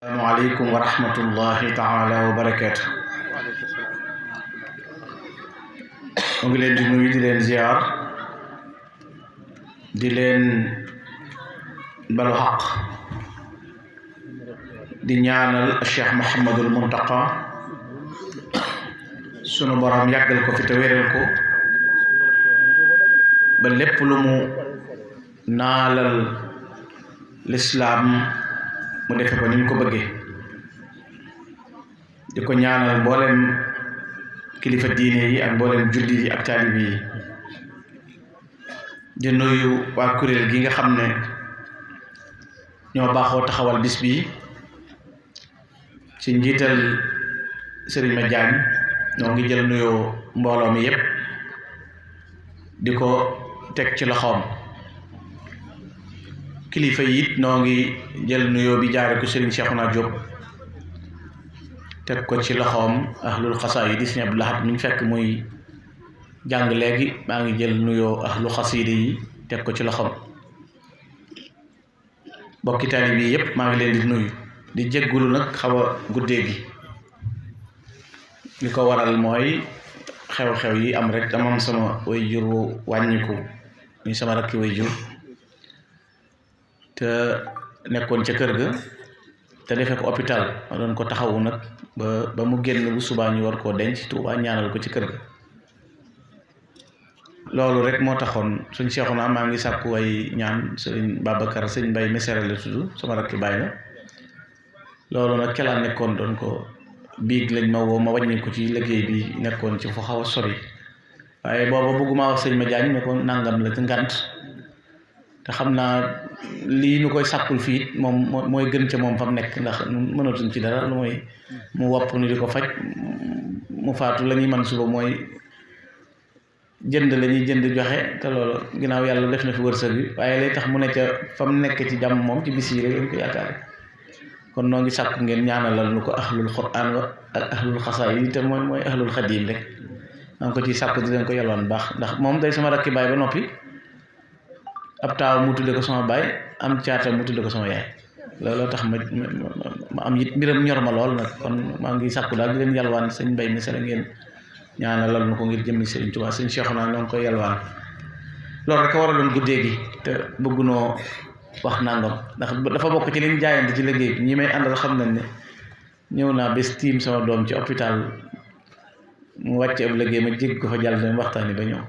Assalamualaikum warahmatullahi taala wabarakatuh. Mu ngi leen di nuyu di leen ziar di leen balu xaq di ñaanal Cheikh Mouhamadul Muntaqa sunu borom yàggal ko fi te wéral ko ba lépp lu mu naalal lislaam mu defe ko ni mu ko bëggee di ko ñaanal mboolem kilifa diine yi ak mboolem jullit yi ak taalibe yi di nuyu waa kuréel gi nga xam ne ñoo baaxoo taxawal bis bi ci njiital Serigne Madiagne ñoo ngi jël nuyoo mbooloo mi yépp di ko teg ci loxoom kilifa yi it noo ngi jël nuyoo bi jaare ko Serigne Cheikhouna Diop teg ko ci loxoom ahlul xasaayid yi Serigne Abdou Lahad mi ñu fekk muy jàng léegi maa ngi jël nuyoo ahlul xasiida yi teg ko ci loxoom bokki taalibe yi yépp maa ngi leen di nuyu di jéggulu nag xaw a guddee gi li ko waral mooy xew-xew yi am rek dama am sama waajur wu wàññiku muy sama rakki waajur te nekkoon ca kër ga te defee ko hôpital ma doon ko taxawu nag ba mu génn bu subaa ñu war koo denc Tuubaa ñaanal ko ci kër ga loolu rek moo taxoon suñ Seexuna maa ngi sàkku way ñaan sëriñ Babacar sëñ Mbay Mesere la tudd sama rakki baay la loolu nag ca laa nekkoon doon ko biig lañ ma woo ma wàññi ko ci liggéey bi nekkoon ci fu xaw a sori waaye booba bëgguma wax sëñ Madiagne ne ko nangam la ci ngant te xam naa lii nu koy sàkkul fii moom mooy gën ca moom fa mu nekk ndax mënatuñ ci dara lu mooy mu wopp ni di ko faj mu faatu la ñuy man suba mooy jënd la ñuy jënd joxe te loolu ginnaaw yàlla def na fi wërsëg bi waaye lay tax mu ne ca fa mu nekk ci jàmm moom ci bis yi rek lañ ko yaakaare kon noo ngi sàkku ngeen ñaanalal nu ko ahlul quraan wa ak ahlul xasaayid te mooy ahlul xadiim rek maa ngi ko ciy sàkku di leen ko yalwaan baax ndax moom day sama rakki baay ba noppi ab taaw mu tudde ko sama baay am caata mu tudde ko sama yaay looloo tax ma am it mbiram ñor ma lool nag kon maa ngi sàkku daal di leen yalwaan sëñ Mbay Mesere ngeen ñaanalal nu ko ngir jëmmi Sëriñ Tuubaa sëñ Seexuna ñoo ngi koy yalwaan loolu rek a war a doon guddee gi te bëggunoo wax nangam ndax dafa bokk ci liñ jaayante ci liggéey bi ñi may àndal xam nañ ne ñëw naa bés tiim sama doom ci hôpital mu wàcce ab liggéey ma jégg ko fa jàll dem waxtaani ba ñëw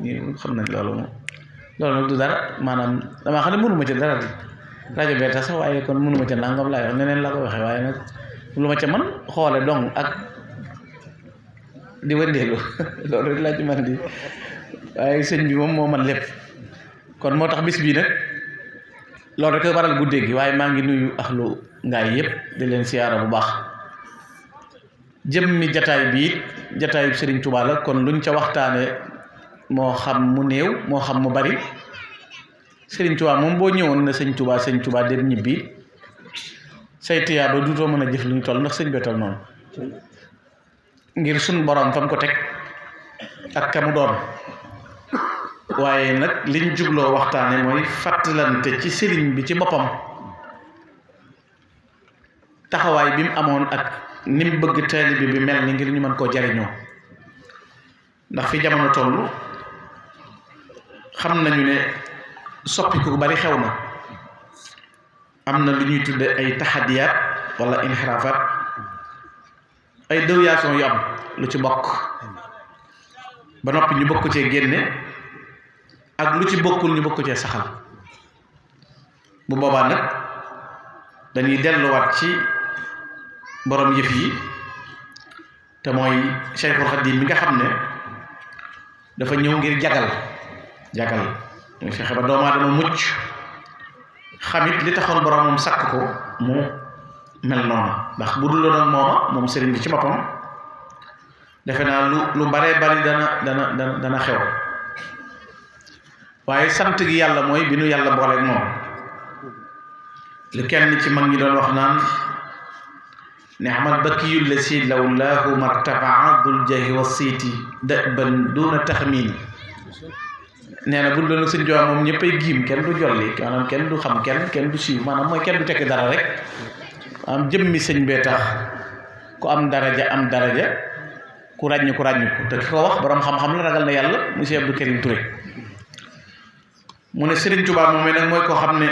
ñu xam nañ loolu moom loolu nag du dara maanaam damaa xam ne mënuma ca dara rajo bee tax sax waaye kon mënuma ca nangam laay wax neneen laa ko waxee waaye nag lu ma ca man xoole dong ak di wëndeelu loolu rek laa ci man di waaye sëñ bi moom moo man lépp kon moo tax bis bii nag loolu rek waral guddee gi waaye maa ngi nuyu axlu ngaay yëpp di leen siyaara bu baax jëmmi jataay bi it jataayu Sëriñ Tuubaa la kon luñ ca waxtaane moo xam mu néew moo xam mu bari Sëriñ Tuubaa moom boo ñëwoon na sëñ Tuubaa dem ñibbi say tiyaa ba duutoo mën a jëf lu ñu toll ndax sëñ bee toll noonu ngir suñ borom fa mu ko teg ak ka mu doon waaye nag liñ jubloo waxtaane mooy fàttalante ci sëriñ bi ci boppam taxawaay bi mu amoon ak ni mu bëgg taalibe bi mel ni ngir ñu mën koo jariñoo ndax fi jamono toll xam nañu ne soppiku bu bari xew na am na lu ñuy tudde ay taxadiyaat wala inxiraafaat ay déviation yu am lu ci bokk ba noppi ñu bokk cee génne ak lu ci bokkul ñu bokk cee saxal bu boobaa nag dañuy delluwaat ci borom yëf yi te mooy Cheikhul Khadim mi nga xam ne dafa ñëw ngir jagal muy fexe ba doomu aadama mucc xamit li taxoon boromam sàkk ko mu mel noonu ndax bu dul doon moom sëriñ bi ci boppam defe naa lu baree bari dana xew waaye sant gi yàlla mooy bi nu yàlla booleeg moom li kenn ci mag ñi doon wax naan ni'mal bakiyul lasi lawlaahu martafaa dul jahi wa siiti daban duna taxmiini nee na bu doon sëñ Tuubaa moom ñëppay giim kenn du jolli maanaam kenn du xam kenn du siiw maanaam mooy kenn du tekki dara rek am jëmmi sëñ bee tax ku am daraja ku ràññu ko te ki ko wax borom xam-xam la ragal na yàlla monsieur Abdou Karim Touré mu ne Serigne Touba moom nag mooy koo xam ne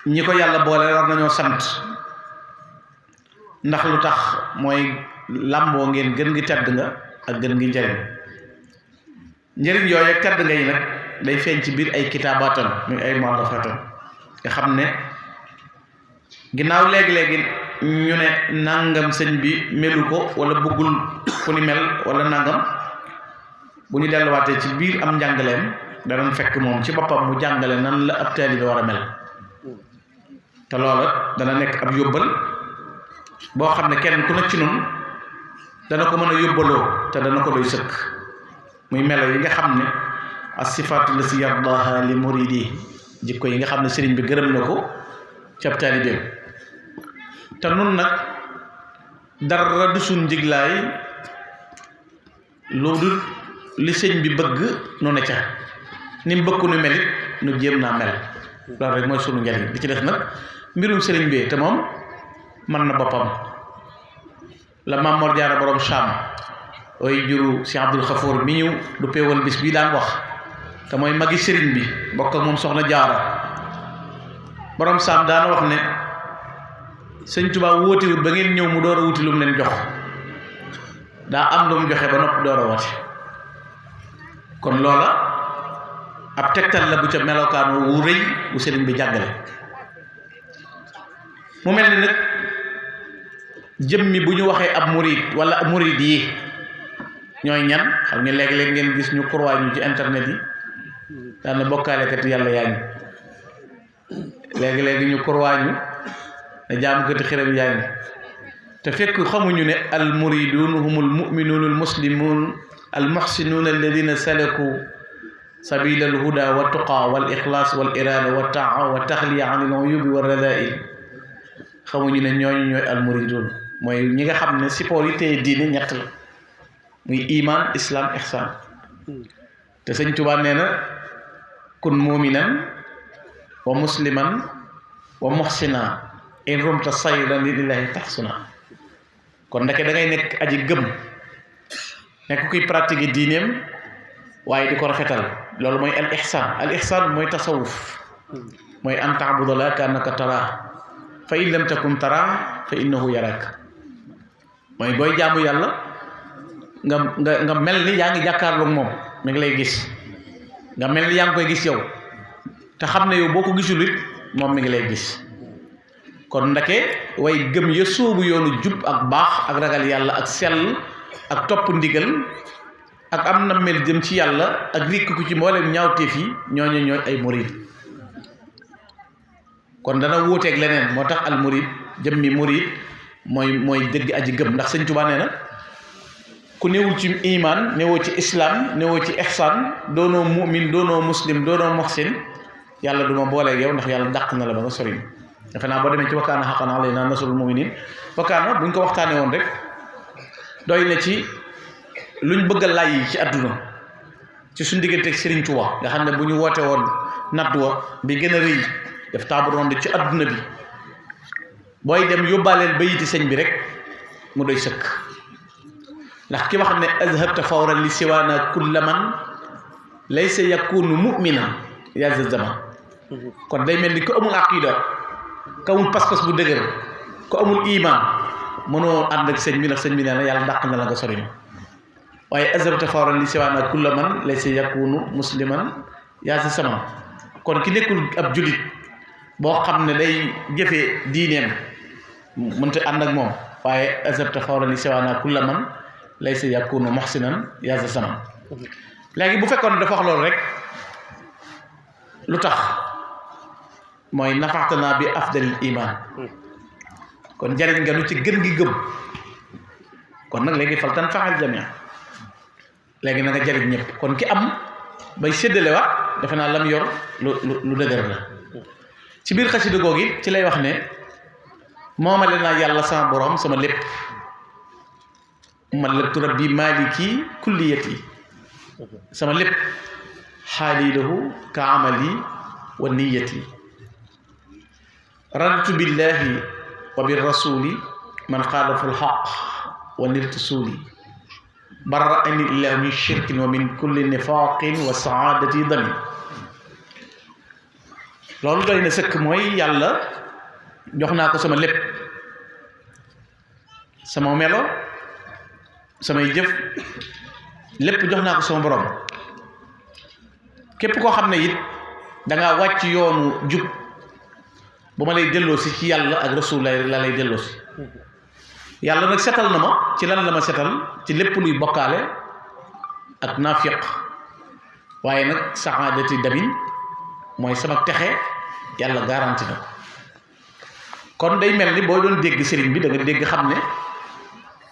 ñi ko yàlla boole war nañoo sant ndax lu tax mooy làmboo ngeen gën gi tedd nga ak gën gi njëriñ yooyu ak tedd nga yi nag day feeñ ci biir ay kitaabatam muy ay mu'allafatam nga xam ne ginnaaw léegi-léegi ñu ne nangam sëñ bi melu ko wala bëggul ku ni mel wala nangam bu ñu delluwaatee ci biir am njàngaleem danañ fekk moom ci boppam mu jàngale nan la ab taalibe war a mel te loola dana nekk ab yóbbal boo xam ne kenn ku nekk ci noonu dana ko mën a yóbbaloo te dana ko doy sëkk muy melo yi nga xam ne as-sifaatu lati yardaha li muridi jikko yi nga xam ne sëriñ bi gërëm na ko ci ab taalibeem te nun nag dara du suñ njiglaay lu dul li sëñ bi bëgg nu ne ca ni mu bëgg nu melit nu jéem naa mel loolu rek mooy sunu njariñ li ci def nag mbirum sëriñ bi te moom mën na boppam la Maam Mor Jaara borom Saam ooy juru si Abdul Xafoor mi ñu du peewoon bis bii daan wax te mooy magi sëriñ bi bokk ak moom soxna Jaara borom Saam daana wax ne sëñ Tuubaa wóotiwut ba ngeen ñëw mu door a wuti lu mu leen jox daa am lu mu joxe ba noppi door a woote kon loola ab tegtal la bu ca melokaan wu rëy bu sëriñ bi jàngale mu mel ni nag jëmmi bu ñu waxee ab murid wala murid yi ñooy ñan xam nga léeg-léeg ngeen gis ñu kurwaay ñu ci internet yi daan na bokkaalekati yàlla yaa ngi léegi-léegi ñu kurwaay ñu ne jaamukati xiram yaa ngi te fekk xamuñu ne al muridun humul mu'minun al muslimun al muhsinun alladina salaku sabila al huda wa tuqa wal ixlaas wal irada wa taa wa taxliya an al uyubi wa radail xamuñu ne ñooñu ñooy al muridun mooy ñi nga xam ne support yi tey diine ñett la muy iman islam ihsan te sëñ Tuubaa nee na kun muminan wa musliman wa muhsina in rumta sayran lillahi tahsuna kon ndeke da ngay nekk aji gëm nekk kuy pratiquer diineem waaye di ko rafetal loolu mooy al ihsan mooy tasawuf mooy an ta'budallaha ka'annaka taraahu fa in lam takun taraahu fa innahu yaraak mooy booy jaamu yàlla nga mel ni yaa ngi jàkkaarloog moom mi ngi lay gis nga mel ni yaa ngi koy gis yow te xam ne yow boo ko gisul it moom mi ngi lay gis kon ndake way gëm ya sóobu yoonu jub ak baax ak ragal yàlla ak sell ak topp ndigal ak am na mel jëm ci yàlla ak rikk ku ci mboolem ñaawteef yi ñooñu ñooy ay murid kon dana wuuteeg leneen moo tax al murid jëmmi murid mooy dëgg aji gëm ndax sëñ Tuubaa nee na ku newul ci iman newoo ci islam newoo ci ihsan doonoo mu'min doonoo muslim doonoo muhsin yàlla du ma booleeg yow ndax yàlla dàq na la ba nga sori defe naa boo demee ci wakkaana haqqan alaynaa nasrul mu'miniin wakkaana buñ ko waxtaanee woon rek doy na ci luñ bëgg a lay ci àdduna ci suñ digganteeg Serigne Touba nga xam ne bu ñu woote woon nadwa bi gën a rëy def table ronde ci àdduna bi booy dem yóbbaaleel bayiti sëñ bi rek mu doy sëkk ndax ki wax ne azhabta fawran li siwaana kulla man laysa yakunu mu'minan yaa za zaman kon day mel ni ko amul aqida ko amul pas-pas bu dëgër ko amul iman mënoo ànd ak sëñ bi ndax sëñ bi nee na yàlla dàq na la nga sori ma waaye azhabta fawran li siwaana kulla man laysa yakunu musliman yaa za zaman kon ki nekkul ab julit boo xam ne day jëfee diineem mënta ànd ak moom waaye azhabta fawran li siwaana kulla man laysa yakunu muhsinan yaa za zaman léegi bu fekkoon dafa wax loolu rek lu tax mooy nafaxtanaa bi afdalil iman kon jariñ nga nu ci gën gi gëm kon nag léegi fal tan faxal jamia léegi na nga jariñ ñëpp kon ki am bay séddale waat defe naa lam yor lu dëgër la ci biir xasida googu ci lay wax ne moomale naa yàlla sama borom sama lépp malaktu rabbi maliki kulliyati sama lépp xaali lahu ka amali wa niyati raditu billahi wa bir rasuli man xaalafu lxaq wa nirtu suuli barra'ani illahu min shirkin wa min kulli nifaqin wa saadati damin. loolu doy na sëkk mooy yàlla jox naa ko sama lépp, sama melo, samay jëf lépp jox naa ko sama borom. képp koo xam ne it dangaa wàcc yoonu jub bu ma lay delloosi ci yàlla ak rasul la lay delloosi. yàlla nag setal na ma ci lan la ma setal ci lépp luy bokkaale ak naafiq, waaye nag saadati damin mooy sama texe yàlla garanti na ko. kon day mel ni boo doon dégg sëriñ bi da nga dégg xam ne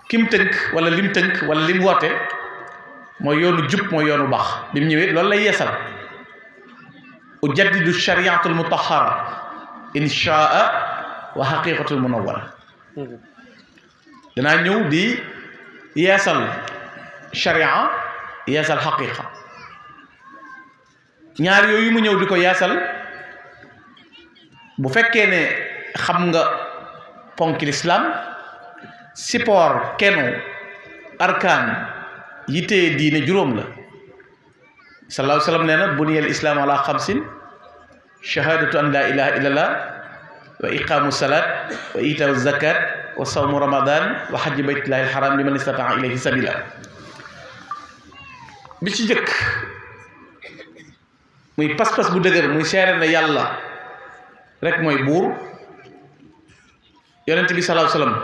kim tënk wala lim tënk wala lim woote mooy yoonu jub, mooy yoonu baax. bi mu ñëwee loolu lay yeesal, ujaddidu shariatul mutahhara inshaa wa haqiqatul munawwara. danaa ñëw di yeesal sharia, yeesal haqiqa. ñaar yooyu mu ñëw di ko yeesal, bu fekkee ne xam nga ponki lislaam, support kenu arkaan yi téye diine juróom la. sallallahu alayhi wa sallam nee na buniyal islaam ala xamsin shahadatu an la ilaha illallah wa iqamu salat wa itaau zakat wa sawmu ramadan wa hajji baytillahi alharam liman istataa ilayhi sabila. bi ci jëkk muy pas-pas bu dëgër, muy seere na yàlla rek mooy buur, yonent bi sallallahu alayhi wa sallam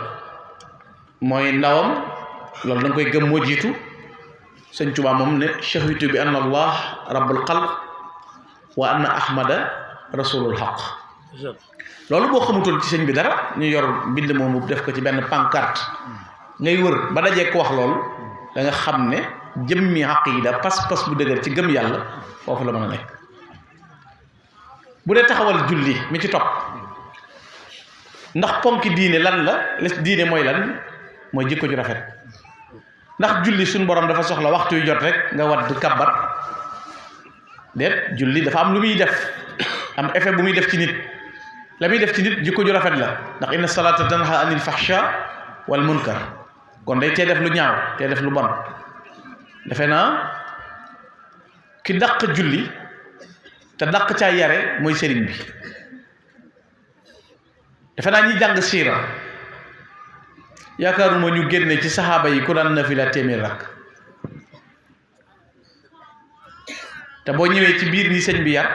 mooy ndawam. loolu da nga koy gëm, moo jiitu. sëñ Tuubaa moom ne shahidu bi anna allah rabbul xalq wa anna ahmada rasulul xaq. loolu boo xamutoon ci sëñ bi dara, ñu yor mbind moomu def ko ci benn pancarte ngay wër ba dajee ko wax loolu, da nga xam ne jëmmi aqida pas-pas bu dëgër ci gëm yàlla foofu la mën a nekk. bu dee taxawal julli mi ci topp, ndax ponki diine lan la, diine mooy lan, mooy jikko ju rafet. ndax julli suñu borom dafa soxla waxtu yu jot rek nga wadd kabbat? déet, julli dafa am lu muy def, am effet bu muy def ci nit. la muy def ci nit jikko ju rafet la, ndax inna salata tanha anil fahsha wal munkar. kon day tee def lu ñaaw, tee def lu bon. defe naa ki dàq julli te dàq caa yare mooy sëriñ bi. defe naa ñi jàng siira yaakaaruma ñu génne ci saxaaba yi ku daan nafila téeméer rakk. te boo ñëwee ci biir ni sëñ bi yar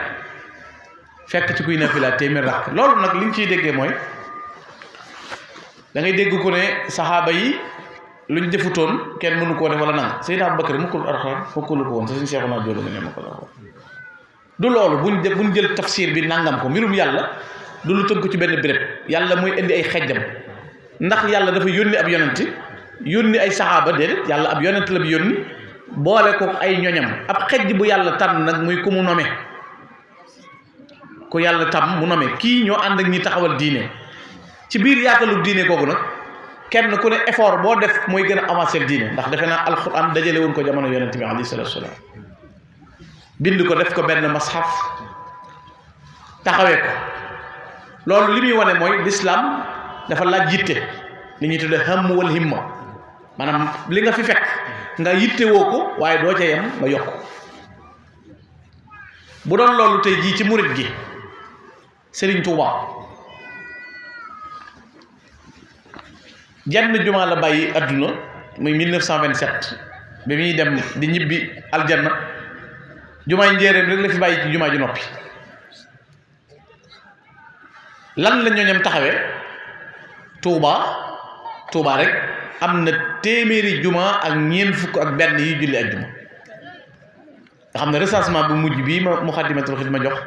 fekk ci kuy nafila téeméer rakk. loolu nag li ñu ciy déggee mooy da ngay dégg ko ne saxaaba yi luñ defutoon kenn mënu koo def wala nang. Seydina Abubakar mukkul Alxuraan fokkalu ko woon sa suñ Seexuna Jóob nga ne ma ko la ko. du loolu buñ jël tafsir bi nangam ko, mbirum yàlla du lu tënk ko ci benn béréb. yàlla mooy indi ay xejjam. ndax yàlla dafa yónni ab yonent, yónni ay saxaaba? déedéet, yàlla ab yonent la bi yónni boole ko ay ñoñam. ab xejj bu yàlla tànn nag muy ku mu nome, ku yàlla tam mu nome. kii ñoo ànd ak ñi taxawal diine. ci biir yaatalu diine googu nag kenn ku ne effort boo def mooy gën a avancer diine. ndax defe naa alxuraan dajale woon ko jamono yonent bi alayhi salaatu wa salaam, bind ko def ko benn mashaf taxawee ko. loolu li muy wane mooy lislaam dafa laaj yitte, li ñuy tudde hamm wal himma. maanaam li nga fi fekk nga yitte woo ko, waaye doo ca yem nga yokk. bu doon loolu tey jii ci murit gi, Serigne Touba jenn jumaa la bàyyi adduna muy 1927 bi muy dem di ñibbi aljanna. jumaay njéeréem rek la fi bàyyi ci jumaa ju noppi. lan la ñooñam taxawee? Touba rek am na téeméeri juma ak ñeent fukk ak benn yi julli ak juma. nga xam ne recensement bu mujj bii ma Muxaddamatul Xidma jox,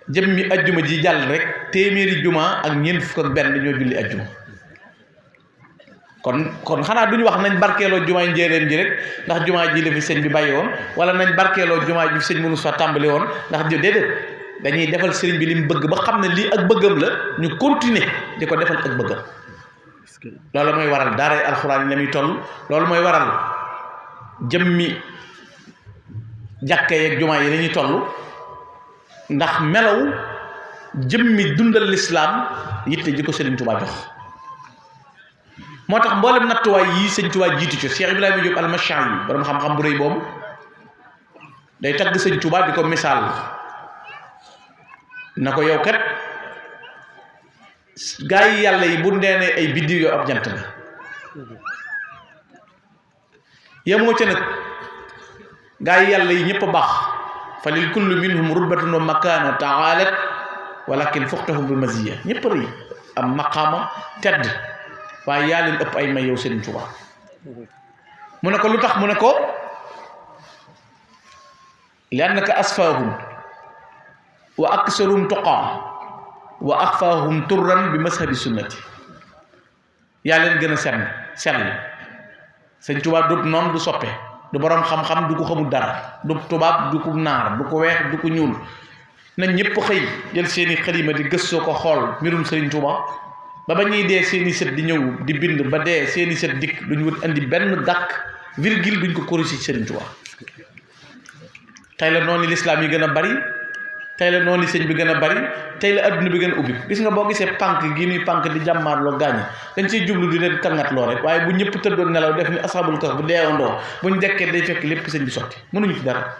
jëmmi ajjuma ji jàll rek téeméeri juma ak ñeent fukk ak benn ñoo julli ajjuma. kon xanaa duñu wax nañ barkeeloo jumaay njéeréem ji rek ndax jumaa ji la fi sëñ bi bàyyi woon, wala nañ barkeeloo jumaa ji fi sëñ mënu fa tàmbali woon ndax déedéet. dañuy defal sëriñ bi li mu bëgg ba xam ne lii ak bëggam la, ñu continuer di ko defal ak bëggam. loolu mooy waral daaray alxuraan yi la muy toll. loolu mooy waral jëmmi jàkka yeeg jumaa yi la ñuy toll. ndax melaw jëmmi dundal lislaam yitte ji ko Sëriñ Tuubaa jox moo tax mboolem nattuwaay yii Sëriñ Tuubaa jiitu ci Cheikh Ibrahima Diop al-Mash'ari borom xam-xam bu rëy boobu day tagg Sëriñ Tuubaa di ko misaal na ko yow kat gaa yi yàlla yi bu ndeene ay biddiw yoo ab jant la yemoo ca nag gaa yi yàlla yi ñëpp a baax fa lil kulli minhum rutbatun wa makaana taalat walakin fuxtahum bi maziya ñëpp rëy am maqaama tedd waaye yaa leen ëpp ay may yow Sëriñ Tuubaa mu ne ko lu tax mu ne ko li annaka asfaahum wa aksarum tuqaa wa axfaahum turran bi mashabi sunnati yaa leen gën a sell Sëriñ Tuubaa du noonu du soppe du borom xam-xam du ko xamul dara du tubaab du ko naar du ko weex du ko ñuul na ñëpp xëy jël seeni xalima di gëstoo ko xool mbirum Sëriñ Tuubaa ba ba ñuy dee seeni sët di ñëw di bind ba dee seeni sët dikk duñ wut andi benn dàkk virgule duñ ko corrigé ci Sëriñ Tuubaa tey la noonu lislaam yi gën a bari tey la noonu sëñ bi gën a bari tey la adduna bi gën a ubbi gis nga boo gisee pànk gi nuy pànk di jàmmaarloo gaañi dañ ciy jublu di leen kangatloo rek waaye bu ñëpp tëddoon nelaw def ni ashabul kahf bu deewandoo buñ dekkee day fekk lépp sëñ bi sotti mënuñu ci dara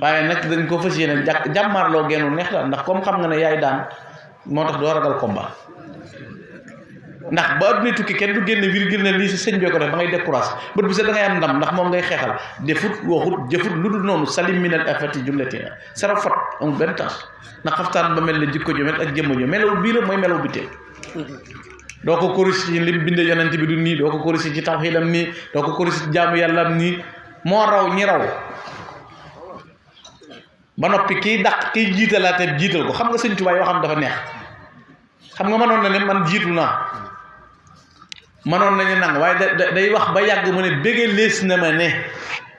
waaye nag dañ ko fas yéene jàmmaarloo geenu neex daal ndax comme xam nga ne yaay daan moo tax doo ragal combat ndax ba adduna tukki kenn du génne virgule ne lii si sëñ bee ko def ba ngay découragé bët bi sax da ngay am ndam ndax moom ngay xeexal defut waxut jëfut lu dul noonu salim minal afati jumlatina sara fot amul benn tax ndax xaftaan ba mel ne jikko jo mel ak jëmm jo melaw bii la mooy melaw bi teel doo ko corrigé ci lim binde yonent bi du nii doo ko corrigé ci tawxiidam nii doo ko corrigé ci jaamu yàllaam nii moo raw ñi raw ba noppi kiy dàq kiy jiitalaate jiital ko xam nga Sëñ Tuubaa yoo xam dafa neex xam nga mënoon na ne man jiitu naa manoon nañu nang waaye day wax ba yàgg mu ne bége lees na ma ne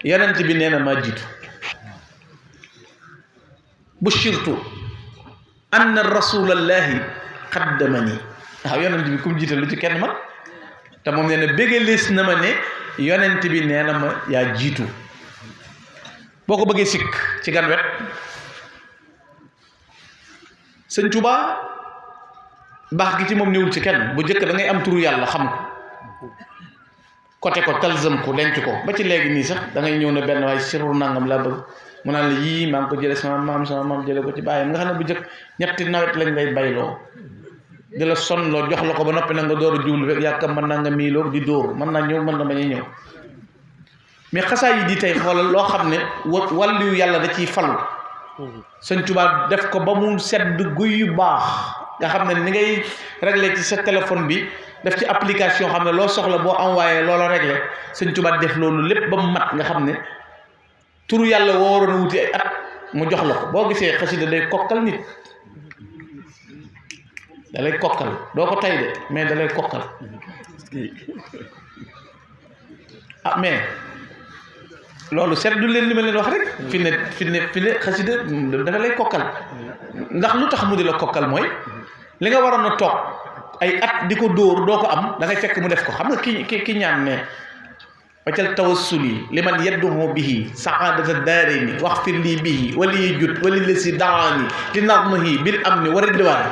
yonent bi nee na maa jiitu bushirtu anna rasulallahi qaddamani waaw yonent bi kum jiital lu ci kenn man te moom nee na bége lees na ma ne yonent bi nee na ma yaa jiitu boo ko bëggee sikk ci gan wet Sëñ Tuubaa baax gi ci moom ñëwul ci kenn bu njëkk da ngay am turu yàlla xam ko côté ko talzam ko denc ko ba ci léegi nii sax da ngay ñëw ne benn waaye sirru nangam laa bëgg mu naan la yii maa ngi ko jële sama maam jële ko ci bàyyam nga xam ne bu njëkk ñetti nawet lañ lay bayloo di la sonloo jox la ko ba noppi na nga door a jiwlu rek yàkkam mën naa nga miiloo di dóor mën naa ñëw mën na bañ a ñëw mais xasaa yi di tey xoolal loo xam ne wàllu yàlla da ciy falu Sëñ Tuubaa def ko ba mu sedd guy yu baax nga xam ne ni ngay réglé ci sa téléphone bi def ci application xam ne loo soxla boo envoyé loola réglé Sëñ Tuubaa def loolu lépp ba mu mat nga xam ne turu yàlla woo waroon a wuti ay at mu jox la ko boo gisee xasida day kokkal nit da lay kokkal doo ko tay de mais da lay kokkal ah mais loolu seet du leen li ma leen wax rek fi ne xasida dafa lay kokkal ndax lu tax mu di la kokkal mooy li nga waroon a toog ay at di ko dóor doo ko am da ngay fekk mu def ko xam nga ki ñaan ne waccal tawassuli liman yadduhu bihi saadata daarayni waxfir lii bihi wali jut wali lesi daani li nadmihi bil amni wa ridwaan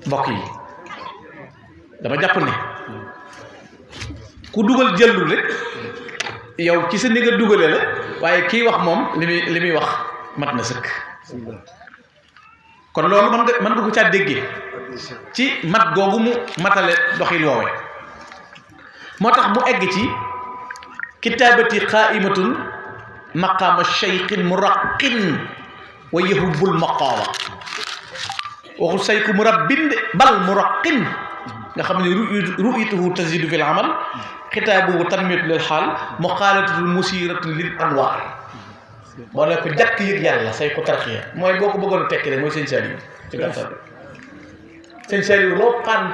mbokk yi dama jàpp ne ku dugal jëllul rek yow ci sa ni nga dugale la waaye kii wax moom li muy wax mat na sëkk kon loolu mën nga ko caa déggee ci mat googu mu matale doxil woowe moo tax mu egg ci kitaabati qaimatun maqaama cheikhin muraqin wa yahubbul maqaama waxul sayku murabbin de bal muraqin nga xam ne ru'yatuhu tazidu fil amal xitaabuhu tanmiyatu lil xaal muqaalatatul musiratu lil anwaar boo ne ko jàkk yëg yàlla say ko tarxiya mooy boo ko bëggoon a tekki rek mooy sëñ Saliou ci gàttal sëñ Saliou loo pan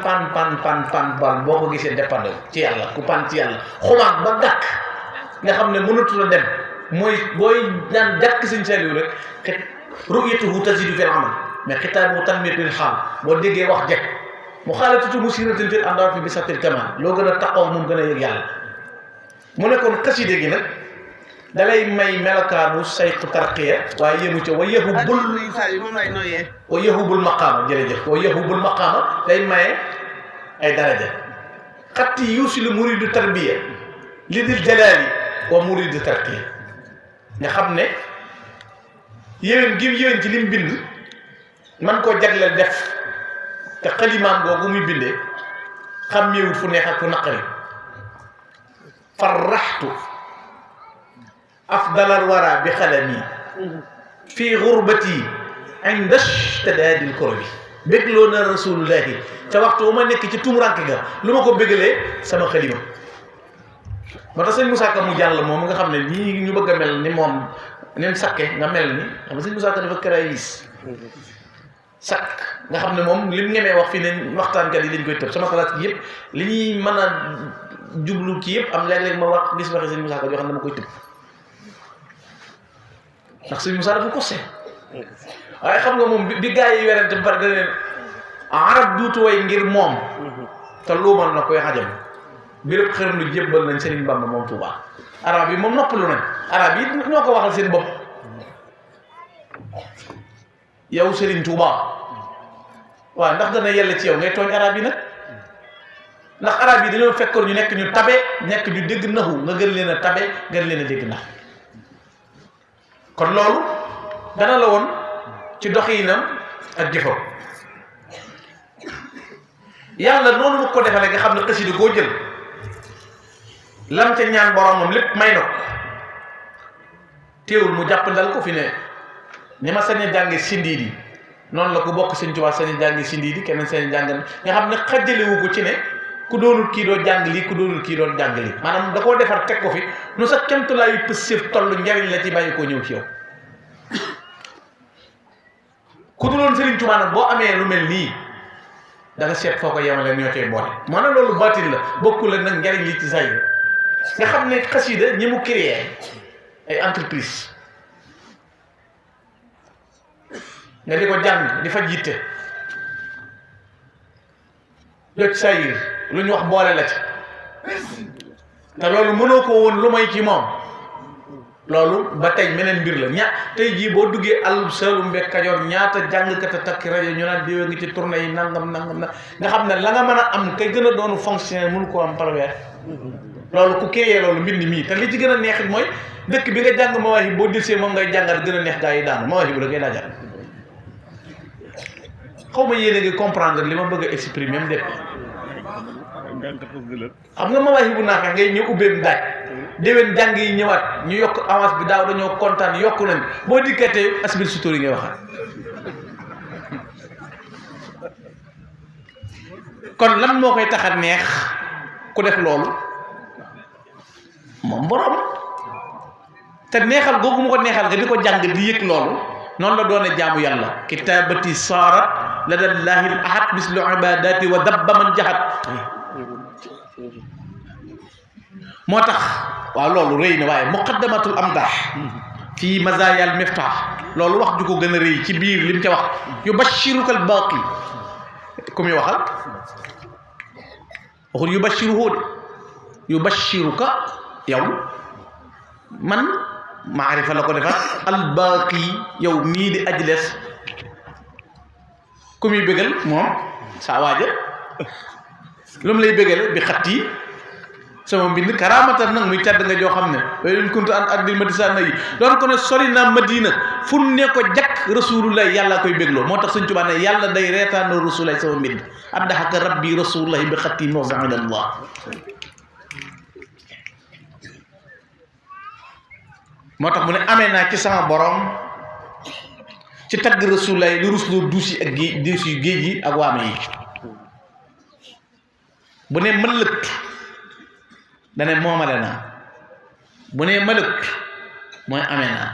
boo ko gisee dépendre ci yàlla ku pan ci yàlla xumaat ba gàkk nga xam ne mënatu la dem mooy booy daan jàkk sëñ Saliou rek xit ru'yatuhu tazidu fil amal mais xitaabuhu tanmiyatu lil xaal boo déggee wax jekk mu xaalatatu musiratin fil anwaar fi bisatil kamal loo gën a taxaw moom gën a yëg yàlla mu nekkoon xaside gi nag dalay may melokaanu saytu tarqiya waaye yëmu ca wa yahubul maqaama jërëjëf wa yahubul maqaama day maye ay daraja xatti yuusilu muridu tarbiya li dil jalaali wa muridu tarqiya nga xam ne yéwén gi yéwén ci lim bind man koo jagleel def te xalimaam googu muy bindee xam ñëwut fu neex ak fu naqari farraxtu afdalal wara bi xalami fii xurbati inda ishtidadil kurbi bégloo na rasulullahi ca waxtu bu ma nekk ci tumuranke ga lu ma ko bégalee sama xalima moo tax sëñ Moussa Ka mu jàll moom nga xam ne ñii ñu bëgg a mel ni moom ni mu sakke nga mel ni xam nga sëñ Moussa Ka dafa créis sakk nga xam ne moom li mu ñemee wax fii ne waxtaankat yi dañ koy tëb sama xalaat yi yëpp li ñuy mën a jublu ci yëpp am léeg-léeg ma wax gis waxi sëñ Moussa Ka yoo xam ne dama koy tëb ndax sëñ Moussa dafa ko seet waaye xam nga moom bi gaa yi werante ba pare da leen arab duutu way ngir moom te luumal na koy xajam bi rek xërëm lu jébbal nañ Sëriñ Bamba moom Tuubaa arab yi moom noppalu nañ arab yi ñoo ko waxal seen bopp yow Sëriñ Tuubaa waaw ndax dana yella ci yow ngay tooñ arab yi nag ndax arab yi dañoo fekkoon ñu nekk ñu tabe nekk ñu dégg naxu nga gën leen a tabe gën leen a dégg nax kon loolu dana la woon ci doxinam ak jëfam yàlla noonu mu ko defalee nga xam ne xasida koo jël lam ca ñaan boromam lépp may na ko teewul mu jàppandal ko fi ne ni ma sañ a jànge sindiidi noonu la ko bokk Sëñ Tuubaa sañ a jànge sindiidi keneen sañ a jàng nga xam ne xajjalewu ko ci ne ku doonul kii doo jàng lii ku doonul kii doo jàng lii maanaam da koo defar teg ko fi nu sa kemtulaayu pësséef toll njariñ la ci bàyyi koo ñëw ci yow ku duloon Sëriñ Tuubaa nag boo amee lu mel nii da nga seet foo ko yemale ñoo koy boole moo ne loolu baatin la bokkul la nag njariñ li ci say nga xam ne xasida ñi mu créé ay entreprise nga di ko jàng di fa jiite jot sayir lu ñu wax boole la ci te loolu mënoo ko woon lu may ci moom loolu ba tey meneen mbir la tey jii boo duggee àll Saalum beeg Kajoor ñaata jàngkat a takki rajo ñu naan diwa ngi ci tournée yi nangam na nga xam ne la nga mën a am kay gën a doonu fonctionnaire mënu koo am par weer loolu ku kéyee loolu mbind mii te li ci gën a neexit mooy dëkk bi nga jàng Mawahib boo dilsee moom ngay jàngat gën a neex gaa yi daanu Mawahib la ngay daajal xaw ma yéene ngi comprendre li ma bëgg a exprimer même dépp xam nga Mawahib bu naaxee ngay ñëw ubbeem daaj déwén jàng yi ñëwaat ñu yokk avance bi daaw dañoo kontaan yokku nañ boo dikkatee asbil sutur yi ngay waxaat kon lan moo koy tax a neex ku def loolu moom borom te neexal googu mu ko neexal nga di ko jàng di yëg loolu noonu la doone jaamu yàlla kitaabati saarat ladallahi al ahad mislu ibadati wa dabba man jahat moo tax waaw loolu rëy na waaye muqaddamatul amdah fii mazayal miftah loolu wax ju ko gën a rëy ci biir lim ca wax yubashiruka al baqi ku muy waxal waxul yubashiruhu de yubashiruka yow man maarifa la ko defar al baqi yow mii di ajles ku muy bégal moom saa waaja lu mu lay bégale bi xat yi sama mbind karamatan nag muy tedd nga joo xam ne way leen kuntu an addil madisana yi doon ko ne sori naa Madina fu ne ko jakk rasulullah yàlla koy bégloo moo tax Sëñ Tuubaa ne yàlla day reetaanoo rasulullah sama mbind addahaka rabbi rasulullah bi xatti mosamin allah moo tax mu ne amee naa ci sama borom ci tagg rasulullah lu rusloo duus yi ak géej duus yi géej yi ak waame yi bu ne mëllëgtu dane moomale naa bu ne malëktu mooy amee naa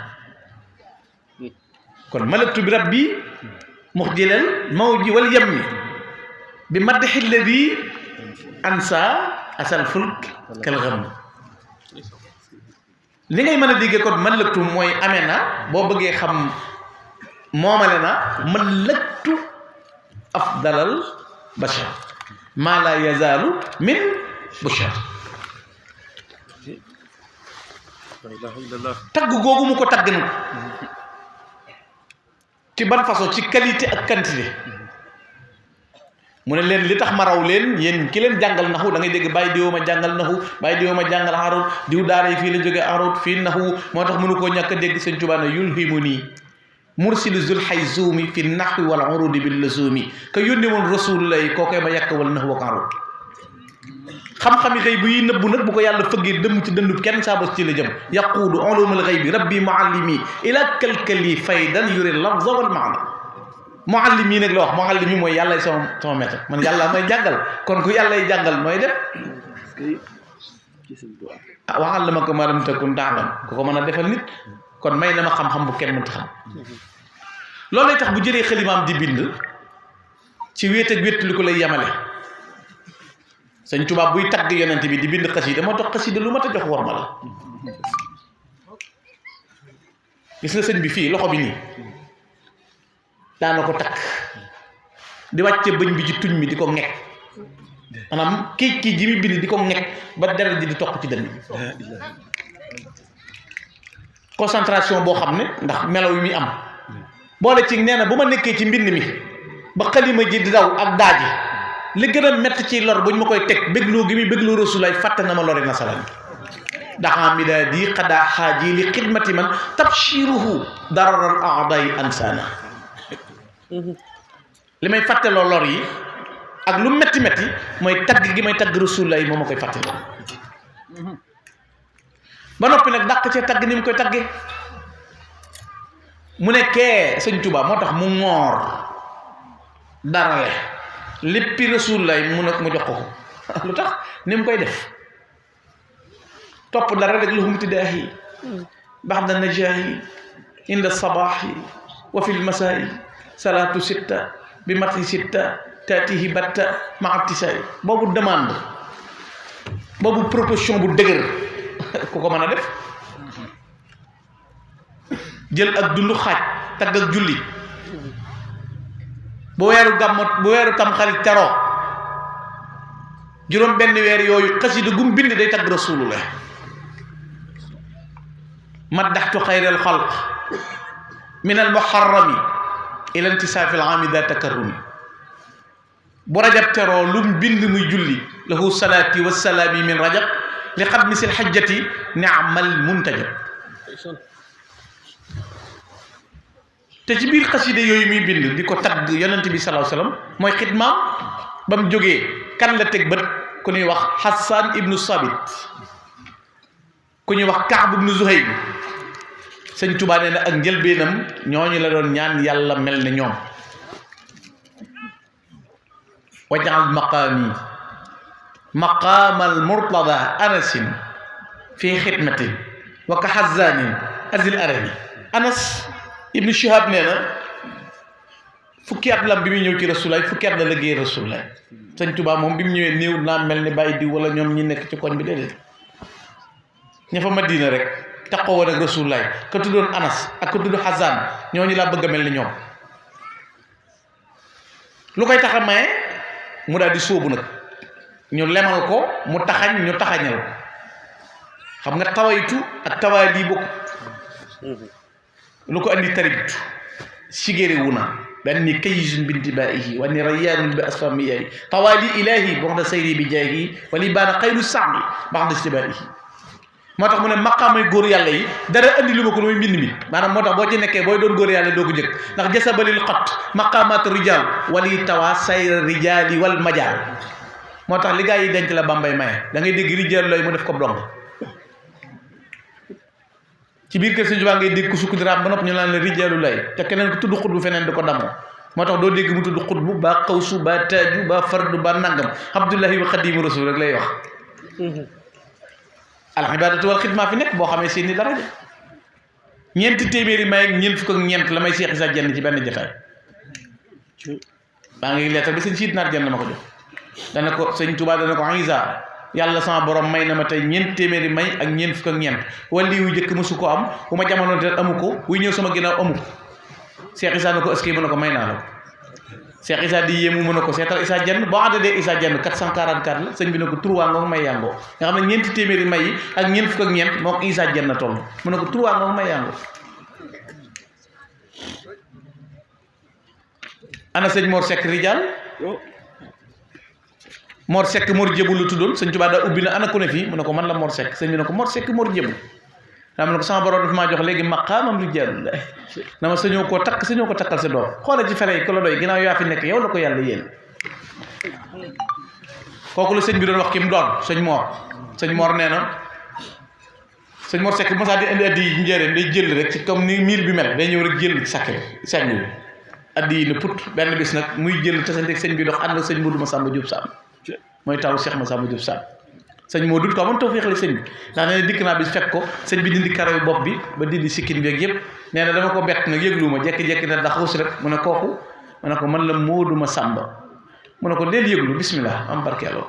kon malëktu bi rabbi muxjilal mawji wal yammi bi maddaxi lladi ansa asal fulk kal xam li ngay mën a déggee kon malëktu mooy amee naa boo bëggee xam moomale naa malëktu afdalal bashar maa la yazaalu min bushar tagg googu mu ko tagg nag ci ban façon ci qualité ak quantité mu ne leen li tax ma raw leen yéen ki leen jàngal naxu da ngay dégg bàyyi diwoo ma jàngal naxu bàyyi diwoo ma jàngal arut diw daara yi fii la jógee arut fii naxu moo tax mënu koo ñàkk a dégg sëñ Tuubaa ne yulhimu nii mursilu zul hayzumi fi naxwi wal urudi bil lazumi ka yónni woon rasulullahi koo koy ma yàkk wal naxu wa arut xam-xami xëy bu yi nëbbu nag bu ko yàlla fëggee dëmm ci dëndub kenn saabos ci la jëm yaquudu ulumul ghaybi rabbi muallimi ila kalkali faydan yuri lafza wal maana muallim yi nag la wax muallim yi mooy yàlla sama maître man yàlla may jàngal kon ku yàllay jàngal mooy def waxal la ma ko ma lam takun taalam ku ko mën a defal nit kon may na ma xam-xam bu kenn mënta xam loolu lay tax bu jëlee xalimaam di bind ci wéet ak wéet li ko lay yemale sëñ Tuubaa buy tagg yonent bi di bind xasida moo tax xasida lu mat a jox war ma la gis nga sëñ bi fii loxo bi nii daana ko takk di wàcce bëñ bi ci tuñ mi di ko ŋekk maanaam kii ji mi bind di ko ŋekk ba deret ji di toq ci dënn concentration boo xam ne ndax melaw yi muy am boole ci nee na bu ma nekkee ci mbind mi ba xalima ji di daw ak daaji li gën a métti ci lor bu ñu ma koy teg bégloo gi muy bégloo rasulaay fàtte na ma lori nasalan daxaa mi daa di xadaa xaaji li xidmati man tabshiruhu dararal aaday ansana li may fàtteloo lor yi ak lu métti métti mooy tagg gi may tagg rasulaay moo ma koy fàtteloo ba noppi nag dàq cee tagg ni mu koy taggee mu ne kee sëñ Tuubaa moo tax mu ngoor darale léppi rasulullaay mu jox ko lu tax ni mu koy def topp dara rek lu humtidaahi baxda najaahi inda sabaahi wa fil masaa'i salaatu sitta bi mati sitta taatihi batta maa tisaay boobu demande boobu proposition bu dëgër ku ko mën a def jël ak dundu xaaj tagg ak julli bu weeru gàmmu bu weeru tam xarit teroo juróom benn weer yooyu xasida gum bind day tagg rasulullah maddaxtu xayral xalq min al muharrami ila intisaafi al aami da takarrumi bu rajab teroo lum bind muy julli lahu salaati wa salaami min rajab li xat misil xajjati niamal muntajab te ci biir xaside yooyu muy bind di ko tagg yonent bi salaahu salaam mooy xidmaam ba mu jógee kan la teg bët ku ñuy wax Hassan ibnu Sabit ku ñuy wax Kaab ibnu Zuhayb sëñ Tuubaa nee na ak njëlbeenam ñooñu la doon ñaan yàlla mel ne ñoom wajaal maqaami maqaamal murtada anasin fii xidmatin wa ka xazaanin azil arami anas ibnu Shihab nee na fukki at lam bi muy ñëw ci rasulaay fukki at la liggéey rasulaay sëñ Tuubaa moom bi mu ñëwee néew naa mel ni bàyyi diw wala ñoom ñi nekk ci koñ bi déedéet ña fa Madina rek taxaw woon ak rasulaay ka tuddoon anas ak ka tudd xazaan ñooñu laa bëgg a mel ni ñoom lu koy tax a maye mu daal di sóobu nag ñu lemal ko mu taxañ ñu taxañal ko xam nga tawaytu ak tawaali bokk lu ko andi taribtu sigéri wu na benn ni kayisun binti baayihi wa ni rayyaanun bi asfamiyayi tawaali ilahi wax da sayri bi jaayi wali baana xayru saami wax da stibaayihi moo tax mu ne maqaamay góor yàlla yi dara andi lu ma ko mooy mbind mi maanaam moo tax boo ci nekkee booy doon góor yàlla doo ko jëkk ndax jasabalil xat maqaamaat rijal wali tawa sayra rijali wal majaal moo tax li gaa yi denc la bambay maye da ngay dégg rijal looy mu def ko dong ci biir kër Sëñ Tuubaa ngay dégg ku sukk diraam ba nopp ñu naan la rijaalu lay te keneen ku tudd xut bu feneen di ko damoo moo tax doo dégg mu tudd xut bu ba xawsu ba taaju ba fardu ba nangam abdullahi wa xadimu rasul rek lay wax al ibadatu wal xidma fi nekk boo xamee seeni daraja ñeenti téeméeri may ak ñeent fukk ak ñeent la may Seex Isaa Jenn ci benn jotaay baa ngi leetal bi sëñ siit naar jenn ma ko jox dana ko sëñ Tuubaa dana ko Isaa yàlla sama borom may na ma tey ñeent téeméeri may ak ñeent fukk ak ñeent wali wu njëkk mësu ko am bu ma jamono te amu ko wuy ñëw sama ginnaaw amu ko Seex Isaa na ko est-ce que mën na ko may naa la ko Cheikh Issa di yéemu mu ne ko seetal Issa Diène boo àndee Issa Diène 444 la sëñ bi ne ko turwaa ngoog may yàngoo nga xam ne ñeenti téeméeri may yi ak ñeent fukk ak ñeent moo ko Issa Diène na toll mu ne ko turwaa ngoog may yàngoo ana sëñ Mor Seck Rijal Mor Seck Mor Jëbu la tuddoon sëñ Tuubaa daa ubbi na ana ku ne fii mu ne ko man la Mor Seck sëñ bi ne ko Mor Seck Mor Jëbu daa mu ne ko sama borom dafa maa jox léegi maqaamam Rijal dama sañoo koo takk sañoo ko takkal sa doom xoolal ci fere yi ko la doy ginnaaw yaa fi nekk yow la ko yàlla yéen kooku la sëñ bi doon wax ki mu doon sëñ Mor nee na sëñ Mor Seck mosaa di indi addi yi njëriñ day jël rek ci comme ni miir bi mel day ñëw rek jël ci sàkk sànq bi addi yi ne put benn bis nag muy jël tasanteeg sëñ bi dox ànd ak sëñ Modou Massamba Diop Sam mooy taw Cheikh Massamba Diop Sam sëñ Modou ko amoon tawfeex la sëñ bi ndax nee na dikk naa bis fekk ko sëñ bi dindi karaw bopp bi ba dindi sikkin bi ak yëpp nee na dama ko bett nag yëglu ma jekki-jekki ne ndax xus rek mu ne kooku mu ne ko man la Modou Massamba mu ne ko del yëglu bismillah am barkeeloo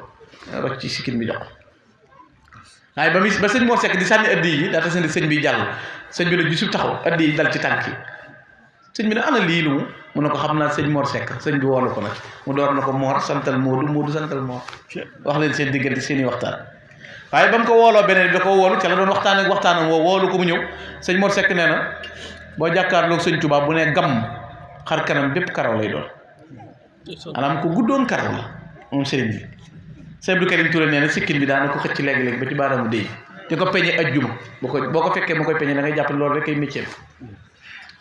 rocc ci sikkin bi jox waaye ba sëñ Mor Seck di sànni addi yi daa tasandi sëñ bi jàll sëñ bi nag gisub taxaw addi yi dal ci tànk yi sëñ bi ne ana lii lu mu ne ko xam naa sëñ Mor Seck sëñ bi woolu ko nag mu door na ko Mor santal Modou santal Mor wax leen seen diggante seen i waxtaan waaye ba mu ko wooloo beneen bi da ko woolu ca la doon waxtaanam woo woolu ko mu ñëw sëñ Mor Seck nee na boo jàkkaarloog sëñ Touba bu ne gàmm xar kanam bépp karaw lay doon maanaam ko guddoon karaw la moom sëriñ bi sëñ Abdou Karim Touré nee na sikkin bi daana ko xëcc léegi-léegi ba ci baaraamu déy di ko peñe ajjuma boo ko fekkee mu koy peñe da ngay jàpp loolu rek ay métier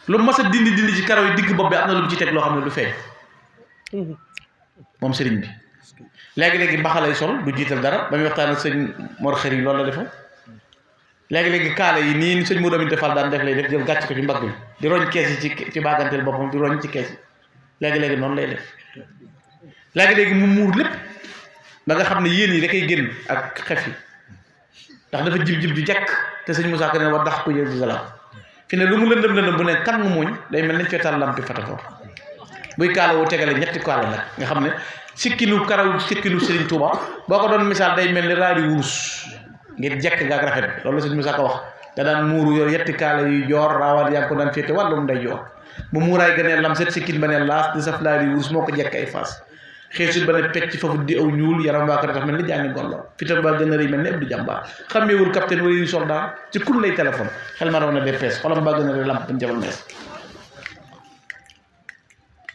lu mas a dindi ci karaw yi digg bopp bi am na lu mu ci teg loo xam ne du feeñ moom sëriñ bi léegi-léegi mbaxalay sol du jiital dara ba muy waxtaan ak sëñ Mor Xëri loolu la defoon léegi-léegi kaala yi nii sëñ Modou Aminta Fall daan def lay def jël gàcc ko ci mbagg bi di roñ kees yi ci baaganteel boppam di roñ ci kees yi léegi-léegi noonu lay def léegi-léegi mu muur lépp ba nga xam ne yéen yi da koy génn ak xef yi ndax dafa jib ju jekk te sëñ Moussa Ka ne war dax ko yël di salaam fi ne lu mu lëndëm bu ne kan mu muñ day mel nañ feetal lampi fatafoor buy kaala woo tegale ñetti kaala nag nga xam ne sikkinu Serigne Touba boo ko doon misaal day mel ni raari wurus ngir jekk nga ak rafet loolu la sëñ Moussa Ka wax da daan muuru yor yetti kaala yu joor raawaat yaa ngi ko daan féete wàllum day joor bu muuraay gënee lam set sikkin ba ne laas di saf laari wurus moo ko jekk ay faas xeesul ba ne pecc foofu di aw ñuul yaram waa ko tax mel ni jàngi ngollo fital ba gën a rëy mel ni Abdou Jàmbaar xàmmeewul capitaine wala yu soldat ci kun lay téléphone xel ma raw na DPS xolam ba gën a rëy lamp bañ jabal mees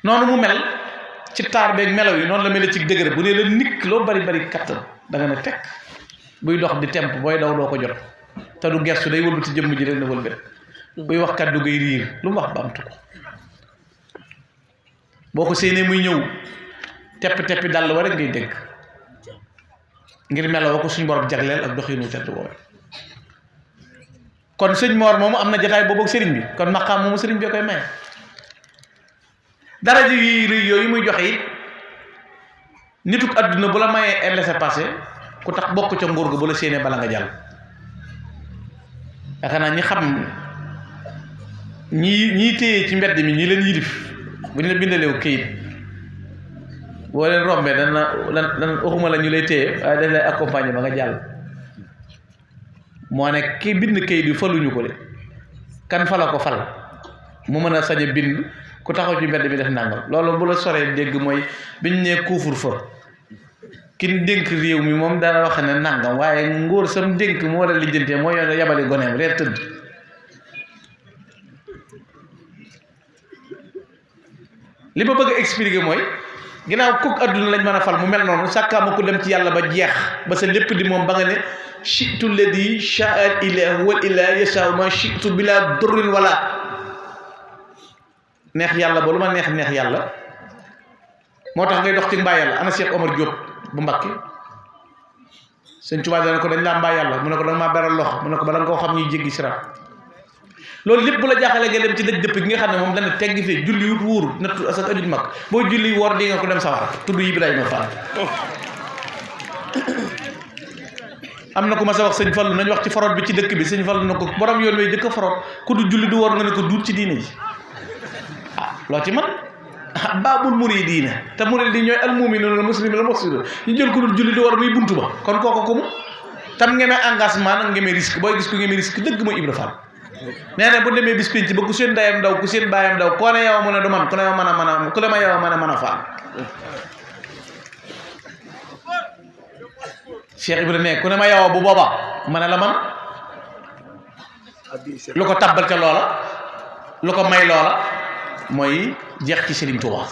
noonu mu mel ci taar beeg melaw yi noonu la mel ci dëgër bu ne la nikk loo bari kattan da nga ne tekk buy dox di temp booy daw doo ko jot te du gestu day wëlbati jëmm ji rek na wëlbati buy wax kàddu gay riir lu mu wax baamtu ko boo ko séenee muy ñëw tepp dàll wa rek ngay dégg ngir meloo ko suñ borom jagleel ak doxinu tedd boobu kon sëñ Mor moomu am na jataay boobu ak sëriñ bi kon maqaam moomu sëriñ bi koy maye daraja yi rëy yooyu muy joxe it nituk adduna bu la mayee laissez-passer ku tax bokk ca nguur ga bu la séenee bala nga jàll yaakaar naa ñi xam ñii téye ci mbedd mi ñi leen yilif bu ñu la bindaleew këyit boo leen rombee dana waxuma la ñu lay téye waaye dañ lay accompagner ba nga jàll moo ne ki bind këyit yu faluñu ko de kan fala ko fal mu mën a sañ a bind ku taxaw ci mbedd bi def nangam loolu bu la soree dégg mooy biñ ne couvre-feu kin dénk réew mi moom dana wax ne nangam waaye ngóor sam dénk mu war a lijjantee moo yoon yabali goneem reer tëdd li ma bëgg a expliquer mooy ginnaaw kook adduna lañ mën a fal mu mel noonu sàkkaama ku dem ci yàlla ba jeex ba sa lépp di moom ba nga ne chitu ladi sha'a ilah wal ilah yasha ma chitu bila durrin wala neex yàlla ba lu ma neex yàlla moo tax ngay dox ci mbaa yàlla ana Cheikh Omar Diop bu Mbakke sëñ Tuubaa dana ko dañ laa mbaa yàlla mu ne ko danga maa beral loxo mu ne ko bala nga koo xam ñuy jéggi siraat loolu lépp bu la jaaxalee nga dem ci dëj dëpp gi nga xam ne moom dana tegg fee julli wut wuur nattu asak ajut mag boo julli woor di nga ko dem sawar tudd Ibrahima Fall am na ku ma sa wax sëñ Fallu nañ wax ci forot bi ci dëkk bi sëñ Fallu na ko borom yoon way jëkk a forot ku du julli du woor nga ne ko duut ci diine ji loo ci man baabul muridiina te murid yi ñooy almuminuuna muslimuuna muhsinuuna ñu jël ko dul julli di war muy buntu ba kon kooku ku mu tam ngeme engagement nag ngeme risque booy gis ku ngeme risque dëgg mooy Ibra Fall nee na bu demee bis pénc ba ku seen ndeyam daw ku seen baayam daw koo ne yow mu ne du man ku ne ma mën a ku ne ma yow mën a faal Cheikh Ibra ne ku ne ma yow bu booba ma ne la man lu ko tabbal ca loola lu ko may loola mooy jeex ci Serigne Touba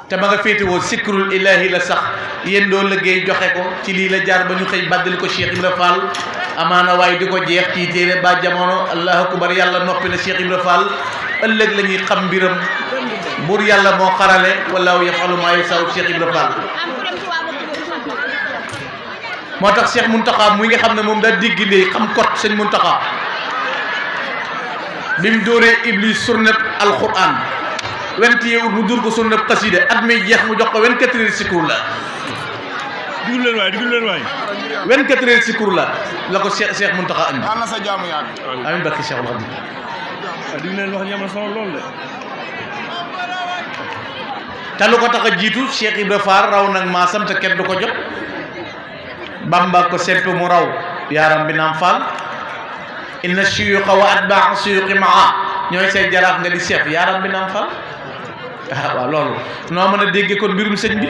te ma nga féetewoo sikrul ilahi la sax yéen doo liggéey joxe ko ci lii la jaar ba ñu xëy bàddali ko Cheikh Ibra Fall amaana waaye di ko jeex ci téere ba jamono allahu akbar yàlla noppi na Cheikh Ibra Fall ëllëg la ñuy xam mbiram buur yàlla moo xarale wallahu yafalu maa yasaw Cheikh Ibra Fall moo tax Cheikh Mountakha muy nga xam ne moom daa digg ndey xam kot sëñ Mountakha bi mu dóoree Iblis surneb alquran 21 août mu dur ko surneb xasida at mi jeex mu jox ko 24 heures sikur la digul leen waay 24 heures sikur la ko Cheikh Mountakha andi na sa jaamu yàgg amiin barke Cheikhul Khadim digul leen wax ñama solo lool de te lu ko tax a jiitu Cheikh Ibra Fall raw nag maasam te kenn du ko jot Bamba ko sepp mu raw yaaram bi naam Fall inna suyuqa wa atbaa suyuqi maa ñooy say jaraaf nga di sepp yaaram bi naam Fall waaw loolu noo mën a déggee kon mbirum sëñ bi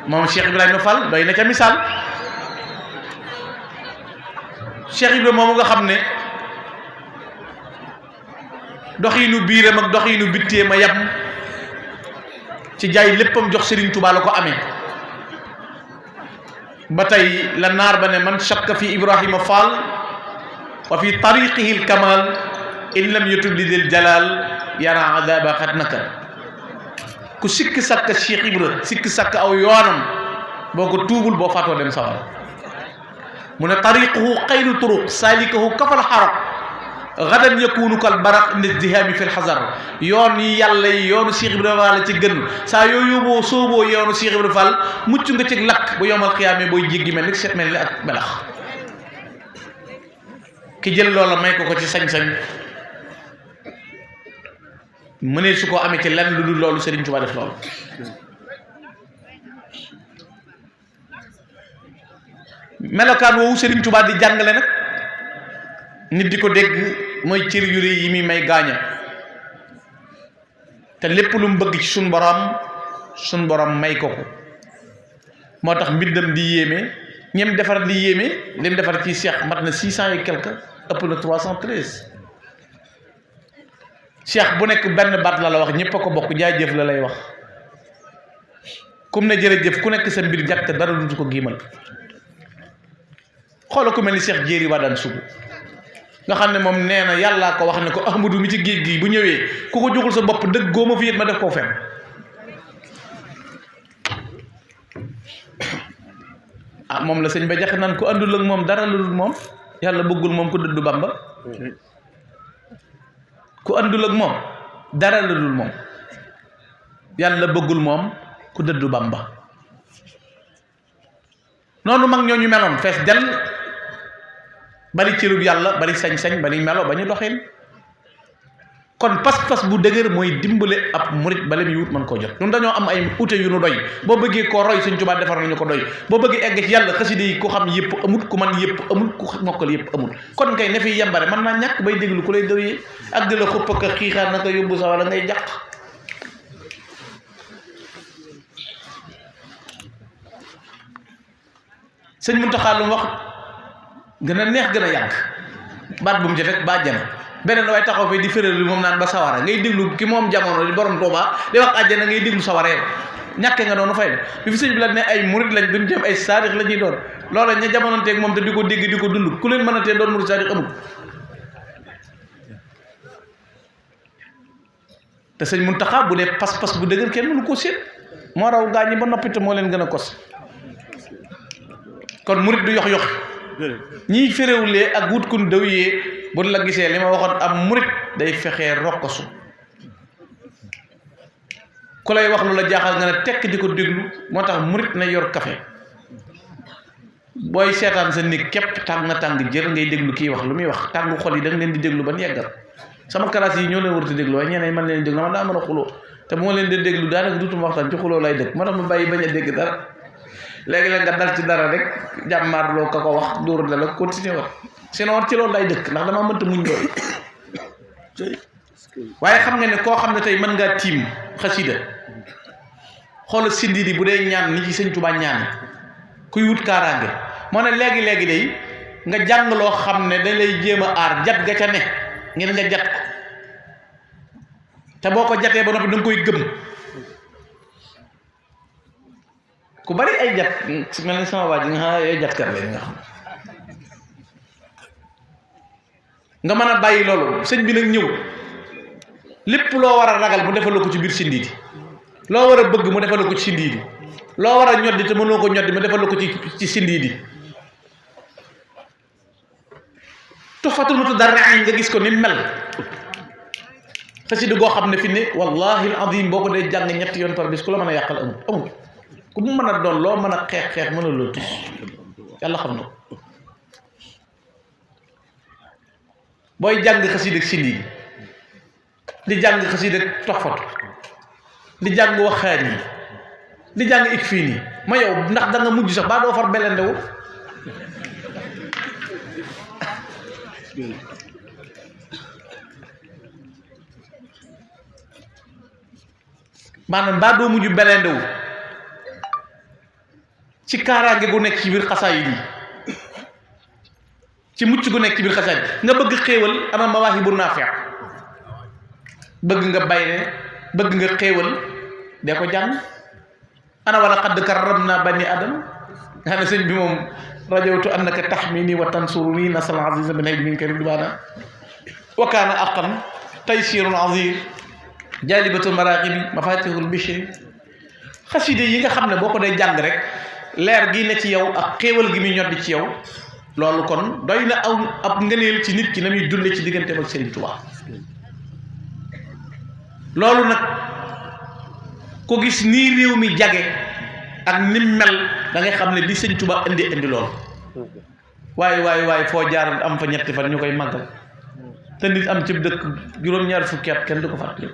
moom Cheikh Ibrahima Fall doy na ca misaal Cheikh Ibrahima moomu nga xam ne doxiinu biiram ak doxiinu bitteem a yam ci jaay léppam jox Serigne Touba la ko amee ba tey la naar ba ne man shakka fi Ibrahima Fall wa fi tariqihi al kamal in lam yatub li del jalal yara adaba xat naka ku sikk sakk Cheikh Ibra sikk sakk aw yoonam boo ko tuubul boo faatoo dem sawar mu ne tariquhu xayru turuq salikahu kafal xaraq gadan yakunu kal baraq indi dihaami fil xasar yoon yi yàlla yi yoonu Cheikh Ibra Fall ci gën saa yoo yóbboo sooboo yoonu Cheikh Ibra Fall mucc nga ci lakk bu yomal xiyaamee booy jéggi mel ni set mel ni ak melax ki jël loola may ko ci sañ-sañ mënee su ko amee ci lenn lu dul loolu Serigne Touba def loolu melokaan woowu Serigne Touba di jàngale nag nit di ko dégg mooy cër yu rëy yi muy may gaaña te lépp lu mu bëgg ci suñ borom may ko moo tax mbindam di yéeme ñem defar di yéeme lim defar ci Cheikh mat na 600 et quelque ëpp na 313 Cheikh bu nekk benn baat la wax ñëpp a ko bokk jaajëf la lay wax kum ne jërëjëf ku nekk sa mbir jàkk dara dutu ko giimal xoola ku mel ni Cheikh Jéeri Wadane Sougou nga xam ne moom nee na yàllaa ko wax ne ko Ahmadu mi ci géej gi bu ñëwee ku ko joxul sa bopp dëgg góoma fi it ma def koo fen moom la sëñ ba jax naan ku àndul ak moom dara lu dul moom yàlla bëggul moom ku dëddu Bamba ku àndul ak moom dara lu dul moom yàlla bëggul moom ku dëddu Bamba noonu mag ñoo ñu meloon fees dell bari cërub yàlla bari sañ-sañ bari melo ba ñu doxeen kon pas-pas bu dëgër mooy dimbale ab murit bala muy wut mën koo jot ñun dañoo am ay ute yu nu doy boo bëggee koo roy Sëñ Tuubaa defar nañu ko doy boo bëggee egg ci yàlla xasida yi ku xam yëpp amut ku man yëpp amut ku mokkal yëpp amut kon kay ne fi yembare mën naa ñàkk bay déglu ku lay dëwyee ak di la xupp ak xiixaat naka yóbbu sa wala ngay jàq Sëñ Muntaxa lu mu wax gën a neex gën a yàgg baat bu mu ci rek ba àjjana beneen waaye taxaw fii di féréer li moom naan ba sawara ngay déglu ki moom jamono di borom Tuuba di wax àjjana ngay déglu sawara yow ñàkke nga doonu fay bi fi sëñ bi la ne ay murid lañ duñ jëm ay saadix la ñuy doon loola ña jamononteeg moom te di ko dégg di ko dund ku leen mën a tee doon murid saadix amul te sëñ Muntaxa bu dee pas-pas bu dëgër kenn mënu ko séet moo raw gaa ñi ba noppi te moo leen gën a kos kon murid du yox yox ñiy féréwulee ak wut kun dëwyee bu la gisee li ma waxoon am murit day fexee rokkosu ku lay wax lu la jaaxal nga ne tekk di ko déglu moo tax murit na yor café booy seetaan sa néeg képp tàng jër ngay déglu kii wax lu muy wax tàngu xol yi da nga leen di déglu ban yeggal sama classe yi ñoo leen war a déglu waaye ñeneen man leen déglu man daa mën a xuloo te moo leen di déglu daanaka dutuma waxtaan ci xuloo lay dëkk moo tax ma bàyyi bañ a dégg dara léegi-léeg nga dal ci dara rek jàmmaarloo ka ko wax dóor dala continuer wax sinon ci loolu lay dëkk ndax dama mënta muñ loolu waaye xam nga ne koo xam ne tey mën ngaa tiim xasida xoolal sindi di bu dee ñaan ni ci sëñ Tuubaa ñaan kuy wut kaaraange moo ne léegi day nga jàng loo xam ne dañ lay jéem a aar jat ga ca ne ngeen nga jat ko te boo ko jatee ba noppi da nga koy gëm ku bari ay jat mel ni sama waa ji nga xam ay jatkat la nga xam nga mën a bàyyi loolu sëñ bi nag ñëw lépp loo war a ragal mu defal ko ci biir sindiidi loo war a bëgg mu defal ko ci sindiidi loo war a ñoddi te mënoo ko ñoddi mu defal ko ci sindiidi Tuhfatul Mutadarri'in nga gis ko ni mel xasida goo xam ne fi ne wallahi al-azim boo ko dee jàng ñetti yoon par bis ku la mën a yàqal amul ku mu mën a doon loo mën a xeex mën a loo tus yàlla xam na ko booy jàng xasida ak sindiidi di jàng xasida ak Tuhfatu di jàng waxaan yi di jàng ik fii nii ma yow ndax da nga mujj sax baa doo far belendewu maanaam baa doo mujj belendewu ci kaaraange gu nekk ci biir xasaayid yi ci mucc gu nekk ci biir xasaayid nga bëgg xéewal ama mawaahibu naafi' bëgg nga bayre bëgg nga xéewal dee ko jàng ana wala qad karramna bani adam nga xam ne sëñ bi moom rajawtu annaka tahmini wa tansuruni nasal aziza bin haydi min karim dubana wa kaana aqan taysirun azir jalibatul maraqibi mafatihul bishri xaside yi nga xam ne boo ko dee jàng rek leer gi ne ci yow ak xéewal gi muy ñoddi ci yow loolu kon doy na aw ab ngëneel ci nit ki na muy dunde ci digganteem ak Serigne Touba loolu nag ko gis nii réew mi jage ak nim mel da ngay xam ne li sëñ Tuba indi loolu waaye foo jaar am fa ñetti fan ñu koy màggal te nit am ci dëkk juróom-ñaar fukki at kenn du ko fàttali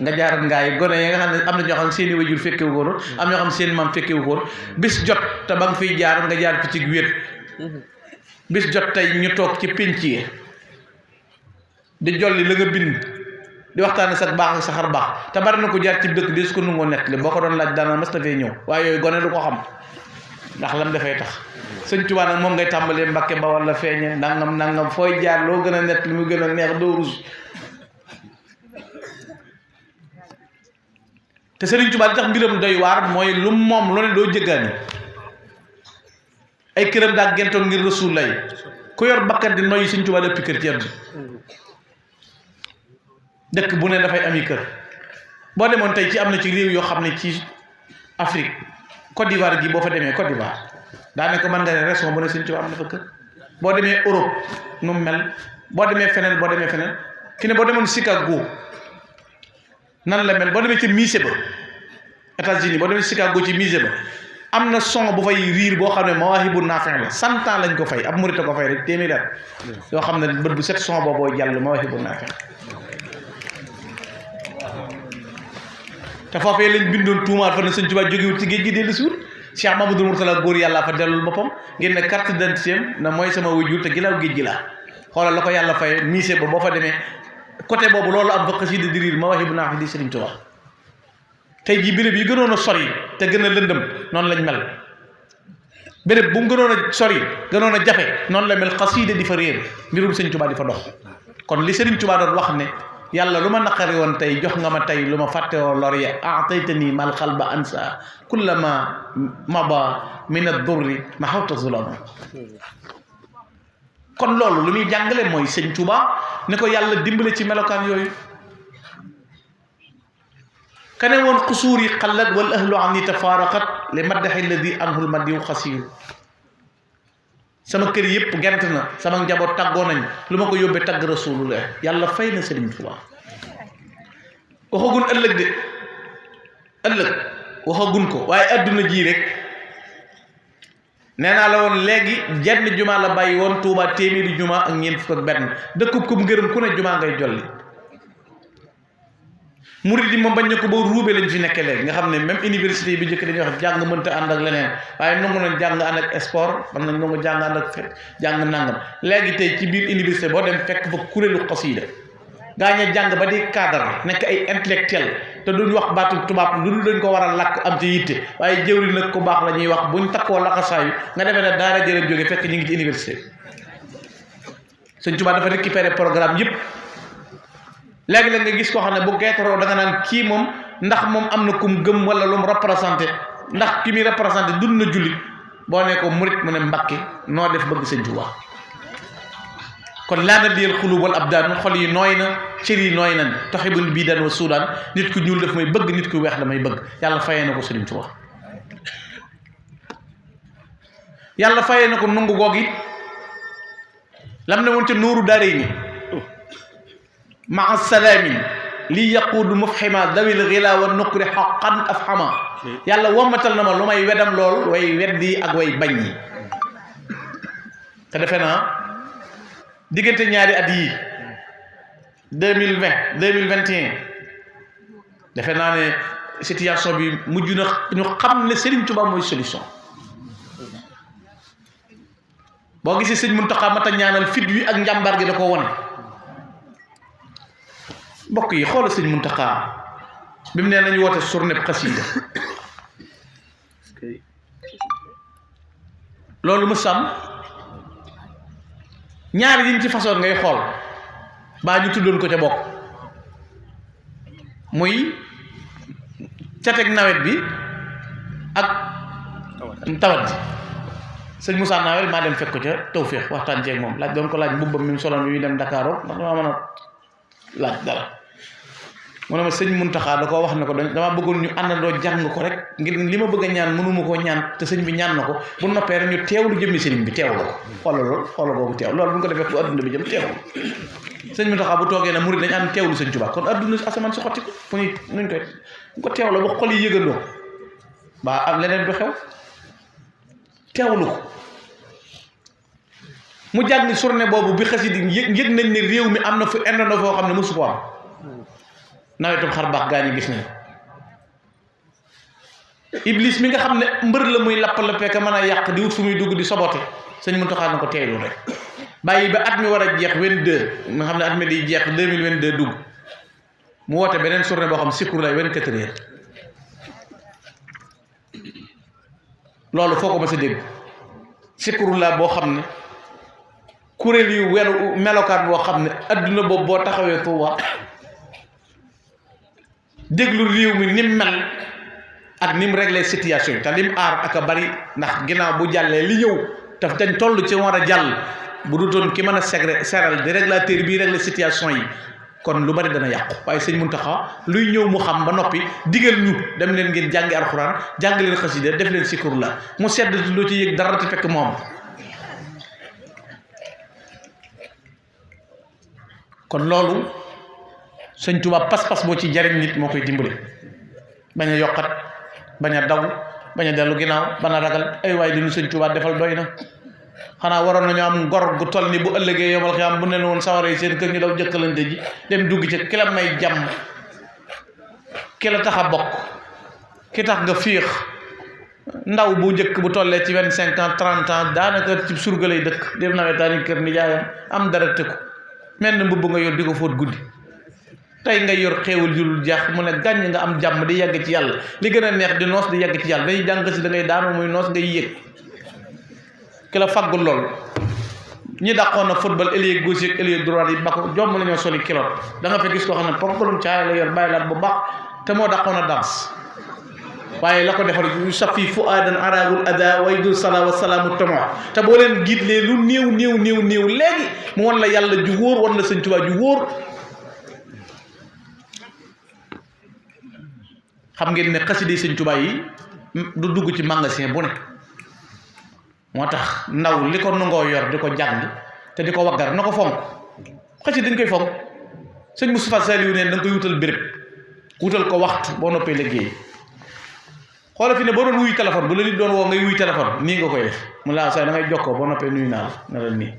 nga jaar ak ngaay gone yi nga xam ne am na ñoo xam ne seen i wajur fekkewu ko woon am ñoo xam ne seen maam fekkewu ko woon bis jot te ba nga fiy jaar nga jaar fi ci wéet bis jot tey ñu toog ci pénc yi di jolli la nga bind di waxtaane sax baax ak sa xar baax te bari na ko jaar ci dëkk di su ko nungoo nettali boo ko doon laaj daana mas na fee ñëw waaye yooyu gone du ko xam ndax lam dafay tax sëñ Tuubaa nag moom ngay tàmbalee Mbàkke ba wala feeñe nangam fooy jaar loo gën a nett li mu gën a neex doo rus te Sëriñ Tuubaa li tax mbiram doy waar mooy lu moom lu ne doo jëggaani ay këram daa gentoon ngir Rasuul lay ku yor bakkat di noyyi Sëriñ Tuubaa lépp kër ci àdduna dëkk bu ne dafay ami kër boo demoon tey ci am na ci réew yoo xam ne ci Afrique Côte d'Ivoire gi boo fa demee Côte d'Ivoire daanaka mën nga ne région bu ne Sëriñ Tuubaa am na fa kër boo demee Europe nu mu mel boo demee feneen fi ne boo demoon Chicago nan la mel boo demee ci musée ba États-Unis boo demee Chicago ci musée ba am na son bu fay riir boo xam ne mawaahibu naafi' la 100 ans lañ ko fay ab murit a ko fay rek téeméer at yoo xam ne bët bu set son booboo jàll mawaahibu naafi' te foofee lañ bindoon tuumaat fa ne Sëñ Tuubaa jógewut ci géej gi dellu si wut Cheikh Mamadou Mourtala góor yàlla fa dellul boppam ngeen ne carte d'identité na mooy sama wujur te ginnaaw géej gi laa xoolal la ko yàlla fay musée ba boo fa demee côté boobu loolu am fa xasida di riir mawaahibu naafi' di Sëriñ Tuubaa tey jii béréb yi gënoon a sori te gën a lëndëm noonu lañ mel béréb bu mu gënoon a sori gënoon a jafe noonu la mel xasida di fa réer mbirum Sëñ Tuubaa di fa dox kon li Sëriñ Tuubaa doon wax ne yàlla lu ma naqari woon tey jox nga ma tey lu ma fàtte woo lor ya aataytani mal xalba ansa kullama maba min ad-durri ma xawta zulama kon loolu lu muy jàngale mooy Sëñ Tuubaa ne ko yàlla dimbale ci melokaan yooyu kane woon xusuur yi xallat wal ahlu anni tafaaraqat li maddaxi alladi anhul madiw xasiir sama kër yëpp gent na sama njaboot tàggoo nañ lu ma ko yóbbee tagg rasulullah yàlla fay na Sëriñ Tuubaa waxagun ëllëg de ëllëg waxagun ko waaye adduna ji rek nee naa la woon léegi jenn jumaa la bàyyi woon Tuubaa téeméeri jumaa ak ñeent fukk ak benn dëkkub kum ngërëm ku ne jumaa ngay jolli murid yi moom bañ ne ko ba ruube lañ fi nekkee léegi nga xam ne même université yi bi njëkk dañuy wax jàng mënta ànd ak leneen waaye nangu nañ jàng ànd ak sport am nañ nangu jàng ànd ak jàng nangam léegi tey ci biir université boo dem fekk fa kuréelu xasida gaañ a jàng ba di cadre nekk ay intellectuel te duñ wax baatu tubaab lu dañ ko war a làkk am ci yitte waaye jëwri nag ku baax la ñuy wax buñ takkoo laxasaayu nga defee ne daara jële jóge fekk ñu ngi ci université Sëñ Tuubaa dafa récupéré programme yëpp léegi la nga gis koo xam ne bu geetaroo da nga naan kii moom ndax moom am na kum gëm wala lu mu représenté ndax ki muy représenté dund na jullit boo ne ko murit mu ne Mbàkke noo def bëgg Sëñ Tuubaa kon laana diyal xulub wal abdaan xol yi nooy na cër yi nooy nañ toxibun bii daan wa suudaan nit ku ñuul daf may bëgg nit ku weex damay bëgg yàlla fayee na ko Sëriñ Tuubaa yàlla fayee na ko nungu goog it lam ne woon ca nuuru daaree ni maa salaamin li yaquudu mufhima dawil xila wa nuqri xaqan afhama yàlla wommatal na ma lu may wedam lool way weddi ak way bañ yi te defe naa diggante ñaari at yii 2020 2021 defe naa ne situation bi mujj na ñu xam ne Serigne Touba mooy solution boo gisee sëñ Muntaxa mata ñaanal fit wi ak njàmbaar gi da ko wone mbokk yi xoolal sëñ Muntaxa bi mu nee nañu woote journée xasida loolu mu sàmm ñaar yiñ ci façon ngay xool baa ñu tuddoon ko ca bokk muy cateeg nawet bi ak tawat bi sëñ Moussa Nawel maa dem fekk ko ca Tawféex waxtaan ceeg moom laaj doon ko laaj mbubbam mi mu soloon bi muy dem Dakar ndax damaa mën a laaj dara mu ne ma sëñ Muntaxa da koo wax ne ko dama bëggoon ñu àndandoo jàng ko rek ngir li ma bëgg a ñaan mënuma koo ñaan te sëñ bi ñaan na ko bu noppee rek ñu teewlu jëmmi sëriñ bi teewlu ko xoolal loolu xoolal boobu teew loolu bu ñu ko defee bu adduna bi jëm teewlu sëñ Muntaxa bu toogee ne murid dañu ànd teewlu sëñ Tuubaa kon adduna asamaan si xotti ko fu ñuy nuñ koy bu ko teewloo ba xol yi yëgandoo ba am leneen du xew teewlu ko mu jàng journée boobu bi xasida yëg nañ ne réew mi am na fu indona foo xam ne mosu ko am nawetum xar baax gaa ñi gis nañ iblis mi nga xam ne mbër la muy lapp-lappee ka mën a yàq di wut fu muy dugg di sobote sëñ Muntaxa na ko teeylu rek bàyyi ba at mi war a jeex 22 nga xam ne at mi di jeex 2022 dugg mu woote beneen journée boo xam sikkur lay 24 heures loolu foo ko ma sa dégg sikkur la boo xam ne kuréel yu weru melokaan boo xam ne adduna boobu boo taxawee Tuuba déglu réew mi nim mel ak nim réglé situation yi te lim aar ak a bari ndax ginnaaw bu jàllee li ñëw te dañ toll ci war a jàll bu du doon ki mën a seral di régulateur bii réglé situation yi kon lu bari dana yàqu waaye sëñ Muntaxa luy ñëw mu xam ba noppi digal ñu dem leen ngeen jàngi alxuraan jàng leen xasida def leen sikkur la mu sedd loo ci yëg dara te fekk moom kon loolu sëñ Tuubaa pas-pas boo ci jariñ nit moo koy dimbali bañ a yokkat bañ a daw bañ a dellu ginnaaw bañ a ragal ay waay li ñu sëñ Tuubaa defal doy na xanaa waroon nañu am ngor gu toll ni bu ëllëgee yomal xiyaam bu ne woon sawara yi seen kër ñu daw jëkkalante ji dem dugg ci ki la may jàmm ki la tax a bokk ki tax nga fiix ndaw bu njëkk bu tollee ci 25 ans 30 ans daanaka ci surga lay dëkk dem nawetaani kër nijaayam am dara tëkku mel na mbubb nga yor di ko fóot guddi tey nga yor xéewal jurul jaax mu ne gàññ nga am jàmm di yegg ci yàlla li gën a neex di noos di yegg ci yàlla dañuy jàng si da ngay daanu muy noos ngay yëg ki la faggul lool ñi dàqoon na football ailier gauche ak ailier droit yi bako jomb nañoo soli kilot da nga fa gis koo xam ne ponkalum caay la yor bàyyi laat bu baax te moo dàqoon a danse waaye la ko defar yu safi fu aadan aragul ada way dul sala wa salaamu tamo te boo leen giitlee lu néew léegi mu wan la yàlla ju wóor wan la sëñ Tuubaa ju wóor xam ngeen ne xasida sëñ Tuubaa yi du dugg ci magasin bu ne moo tax ndaw li ko nangoo yor di ko jàng te di ko waggar na ko fonk xasida dañ koy fonk sëñ Moustapha Saliou ne da nga koy wutal béréb wutal ko waxtu boo noppee liggéey xoola fi ne boo doon wuy téléphone bu la nit doon woo ngay wuy téléphone nii nga koy def mu laa say da ngay jokkoo boo noppee nuyu naa la ne la nii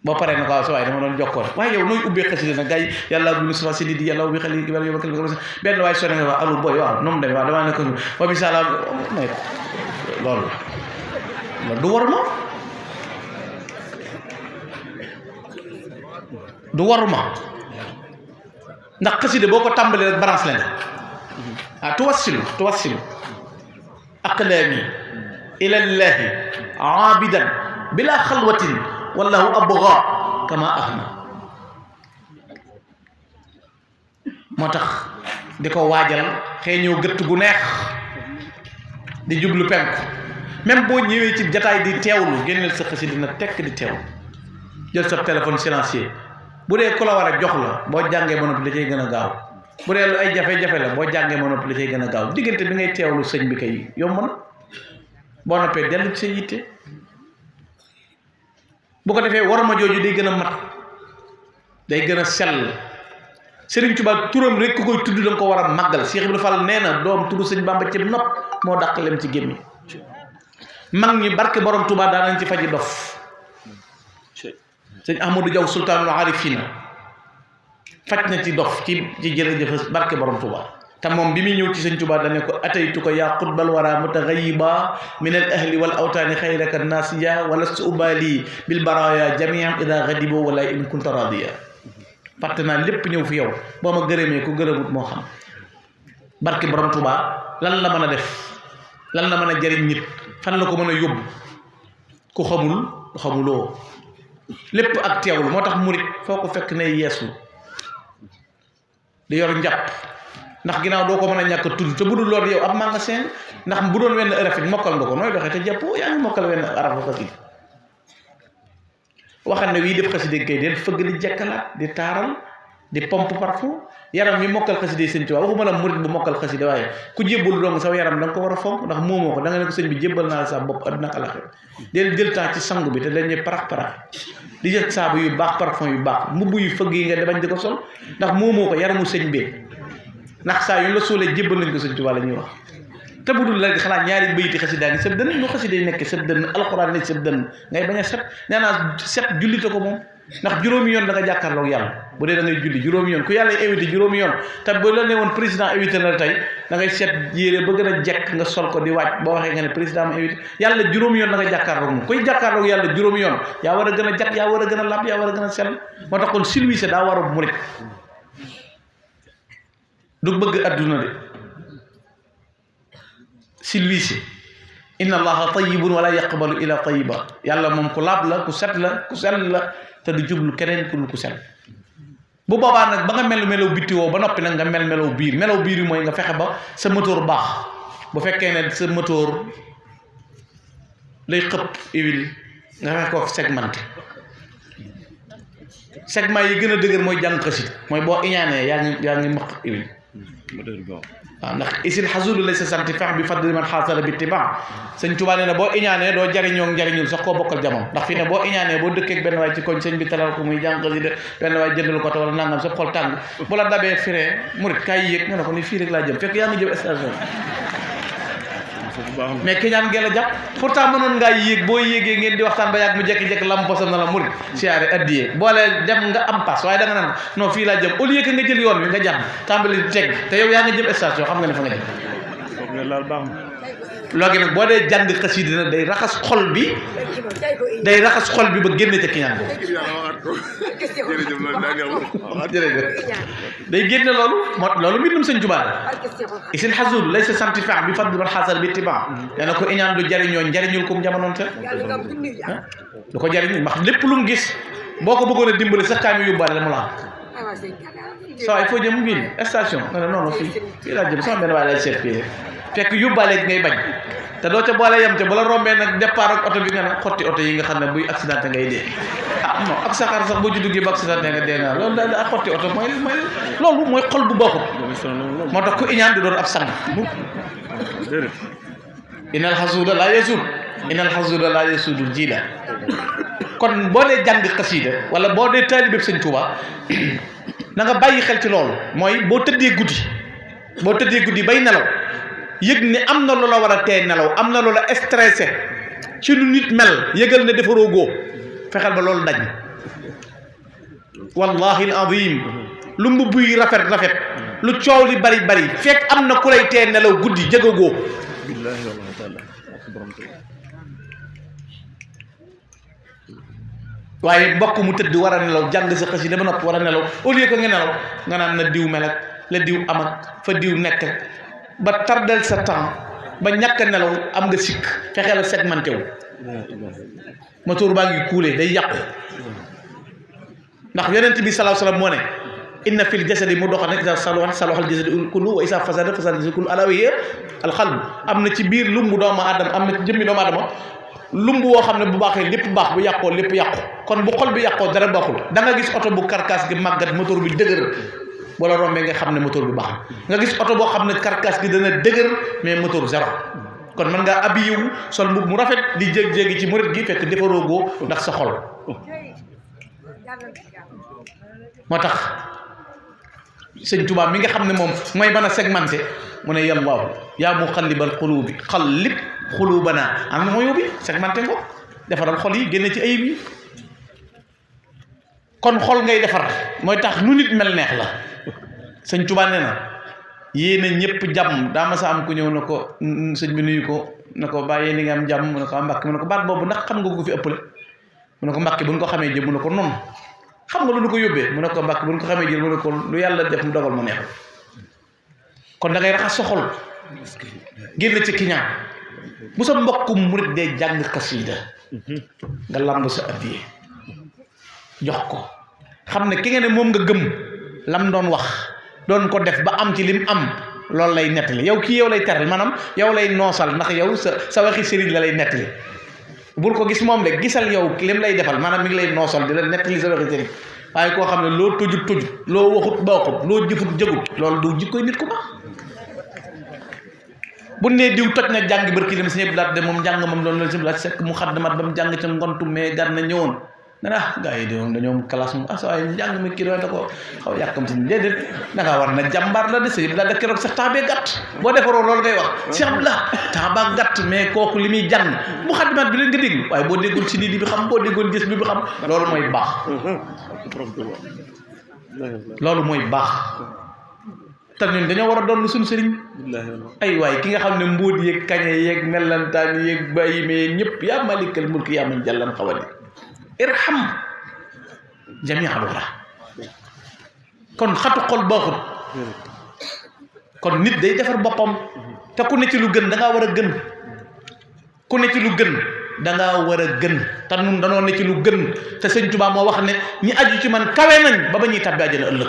boo paree na ko sa waaye dama doon jokkoo rek waaye yow nooy ubbee xasida nag gars yi yàlla bu Moustapha Sy di yàlla bi xel yow benn waaye sonné nga wax allo booy waaw nu mu demee waaw damaa ne ko wa bi sala loolu du war ma du waruma ndax xasida boo ko tàmbalee rek balance la nga tuwassilu aqlaami ila llahi aabidan bila xalwatin wallahu abga kama ahna moo tax di ko waajal xëy ñëw gëtt gu neex di jublu penku même boo ñëwee ci jataay di teewlu génneel sa xasida dina tekk di teewlu jël sa téléphone silencieux bu dee ku la war a jox la boo jàngee ba noppi la cay gën a gaaw bu dee lu ay jafe-jafe la boo jàngee ba noppi la cay gën a gaaw diggante bi ngay teewlu sëñ bi kay yomb na boo noppee dellu ci sa yitte bu ko defee warma jooju day gën a mat day gën a sell Sëriñ Tuubaa turam rek ku koy tudd da nga ko war a màggal Cheikh Ibrahima Fall nee na doom tudd sëñ Bamba ci nopp moo dàq lem ci gémmi mag ñi barke borom Tuubaa daan nañ ci faji dof sëñ Ahmadou Diaw sultaanul arifina faj na ci dof ci jërëjëf barke borom Tuubaa te moom bi muy ñëw ci sëñ Tuubaa dane ko ataytu ko yaa xutbal wara mutaghayiba min al ahli wal awtaani xayraka nasiya wala su ubali bil baraya jamian ida ghadibo wala in kunta radiya fàtte naa lépp ñëw fi yow boo ma gërëmee ku gërëmut moo xam barke borom Tuubaa lan la mën a def lan la mën a jariñ nit fan la ko mën a yóbbu ku xamuloo lépp ak teewlu moo tax murit foo ko fekk ne yeesu di yor njàpp ndax ginnaaw doo ko mën a ñàkk tudd te bu dul loolu yow ab magasin ndax bu doon wenn araf it mokkal nga ko nooy doxee te jàpp yaa ngi mokkal wenn araf xasida waxal ne wii def xasida kay del fëgg di jekkalaat di taaral di pompe parfum yaram mi mokkal xasida sëñ Tuubaa waxuma la murit bu mokkal xasida waaye ku jébbalu dong saw yaram da nga ko war a fonk ndax moomoo ko da nga ne ko sëñ bi jébbal naa la sa bopp àdduna ak àllaxira del jël temps ci sangu bi te dañuy parax di jël saabu yu baax parfum yu baax mbubb yu fëgg yi nga bañ di ko sol ndax moomoo ko yaramu sëñ bee ndax saa yu la soolee jébbal nañ ko sëñ Tuubaa la ñuy wax te bu dul la xanaa ñaari bayti xasida ngi sëb dënn nu xasida yi nekk sëb dënn alxuraan ne sëb dënn ngay bañ a set nee naa set jullite ko moom ndax juróomi yoon da nga jàkkaarloog yàlla bu dee da ngay julli juróomi yoon ku yàlla invité juróomi yoon te bu la ne woon président invité na la tey da ngay seet yére ba gën a jekk nga sol ko di wàcc boo waxee nga ne président ma invité yàlla juróomi yoon da nga jàkkaarloog moom kuy jàkkaarloog yàlla juróomi yoon yaa war a gën a jàkk yaa war a gën a làpp yaa war a gën a sell moo tax kon silwise daa war a murit du bëgg adduna de silwise inna allaha tayyibun wala yaqbalu illa tayyiba yàlla moom ku laab la ku set la ku sell la te du jublu keneen ku dul ku sell bu boobaa nag ba nga melaw bitti woo ba noppi nag nga melaw biir yi mooy nga fexe ba sa moteur baax bu fekkee ne sa moteur lay xëpp huile nga fexe ko segmenté segment yi gën a dëgër mooy jàng xasit mooy boo iñaanee yaa ngi maq huile waaw ndax isil xasulu lay sa santi fex bi fadli man xaasala bi tiba sëñ Tuubaa nee na boo iñaanee doo jariñoo njariñul sax koo bokkal jamono ndax fii ne boo iñaanee boo dëkkeek benn waay ci koñ sëñ bi talal ko muy jàng xasida benn waay jëndal ko te wala nangam sa xol tàng bu la dabee firee murit kaay yéeg nga ne ko ni fii rek laa jëm fekk yaa ngi jëm station mais ki ñaan ngeen a jàpp pourtant mënoon ngaa yéeg boo yéegee ngeen di waxtaan ba yàgg mu jekki-jekki lam posam na la murit siyaare addiyee boole dem nga am pass waaye da nga naan non fii laa jëm au lieu que nga jël yoon wi nga jàpp tàmbali teg te yow yaa nga jëm station xam nga ne fa nga jëm loogi nag boo dee jàng xasida nag day raxas xol bi ba génne ca kiñaan boobu jërëjëf day génne loolu mbindum sëñ Tuubaa isil xasudu lay sa santi fex bi fadli man xaasal bi tiba dana ko iñaan du jariñoo njariñul kum jamonoon te du ko jariñ ndax lépp lu mu gis boo ko bëggoon a dimbali sax kaay mi yóbbaale la mu la so il faut jëm ville station nga ne non fii laa jëm sama benn waaye lay seet fii fekk yóbbaale ngay bañ te doo ca boole yem te bu la rombee nag départ ak oto bi nga ne xotti oto yi nga xam ne buy accidenté ngay dee non ak saxaar sax boo ci duggee ba accidenté nga dee naa loolu daal ak xotti oto loolu mooy xol bu bokkut moo tax ku iñaan di doon ab sang inal xasuuda laa yasuudul jiila kon boo dee jàng xasiida wala boo dee taalibe sëñ Tuubaa na nga bàyyi xel ci loolu mooy boo tëddee guddi bay nelaw yëg ne am na loola war a tee nelaw am na loola stressé ci lu nit mel yëgal ne defaroo góo fexeel ba loolu dañ wallahi al azim lu mbubb yi rafet lu coow li bari fekk am na ku lay tee nelaw guddi jëga góo billahi wallahi taala waaye mbokk mu tëdd war a nelaw jàng sa xasida ba noppi war a nelaw au lieu que nga nelaw nga naan na diw mel ak la diw am ak fa diw nekk ba tardel sa temps ba ñàkk a nelaw am nga sikk fexee la segmenté wu moteur baa ngi kuulee day yàqu ndax yonent bi sallallahu alayhi wasallam moo ne inna fil jasadi mudghatan iza salahat salaha al jasadu kullu wa iza fasada fasada al jasadu kullu ala wa hiya al qalb am na ci biir lumbu doomu aadama am na ci jëmmi doomu aadama lumb woo xam ne bu baaxee lépp baax bu yàqoo lépp yàqu kon bu xol bi yàqoo dara baaxul da nga gis oto bu karkaas gi màggat moteur bi dëgër wala rombee nga xam ne moteur bi baax nga gis oto boo xam ne karkaas gi dana dëgër mais moteur zéro kon mën ngaa habillé wu sol mbub mu rafet di jég-jéegi ci murit gi fekk defaroo goo ndax sa xol moo tax sëñ Tuubaa mi nga xam ne moom mooy mën a segmenté mu ne yallaahu yaa muqallibal quluubi qallib quluubanaa am na mooy bi segmenté ko defaral xol yi génne ci ayib yi kon xol ngay defar mooy tax nu nit mel neex la sëñ Tuubaa nee na yéene ñëpp jàmm daa ma sa am ku ñëw na ko sëñ bi nuyu ko na ko bàyyi ni nga am jàmm mu ne ko Mbàkke mu ne ko baat boobu ndax xam nga ko fi ëppale mu ne ko Mbàkke bu ñu ko xamee jëm mu ne ko noonu xam nga lu ñu ko yóbbee mu ne ko Mbàkke bu ñu ko xamee jël mu ne ko lu yàlla def mu dogal mu neexal kon da ngay raxas sa xol génn ci kiñaan bu sa mbokkum murit dee jàng xasida nga lamb sa addiye jox ko xam ne ki nga ne moom nga gëm lam doon wax doon ko def ba am ci lim am loolu lay nettali yow kii yow lay teral maanaam yow lay noosal ndax yow sa waxi sëriñ la lay nettali bul ko gis moom de gisal yow lim lay defal maanaam mi ngi lay noosal di la nettali sa waxi sëriñ waaye koo xam ne loo tojut loo waxut baaxut loo jëfut jëgut loolu du jikkoy nit ku baax bu nee diw toj na jàng barki dem si ñëpp laat de moom njàng moom loolu la si laat sekk mu xaddamat ba mu jàng ca ngontu mais gar na ñëwoon nga ne gars yi de moom dañoo classe moom waaye njàng mi kii da ko xaw yàkkam si déedéet da ngaa war na jàmbaar la de si la da keroog sax temps bee gàtt boo defaroo loolu ngay wax Cheikh la temps baa gàtt mais kooku li muy jàng mu xaddamat bi leen nga déglu waaye boo déggul si nit bi xam boo déggoon gis bi xam loolu mooy baax loolu mooy baax te ñun dañoo war a doon suñu sëriñ ay waay ki nga xam ne mbóot yeeg kañe yeeg mellantaan yeeg bàyyi me yeeg ñëpp yaa malikal mulki yaa man jàllan xawali irham jami'al wara kon xatu xol baaxut kon nit day defar boppam te ku ne ci lu gën da ngaa war a gën ku ne ci lu gën da ngaa war a gën te nun danoo ne ci lu gën te sëñ Tuubaa moo wax ne ñi aju ci man kawe nañ ba ba ñuy tàbbi àjjana ëllëg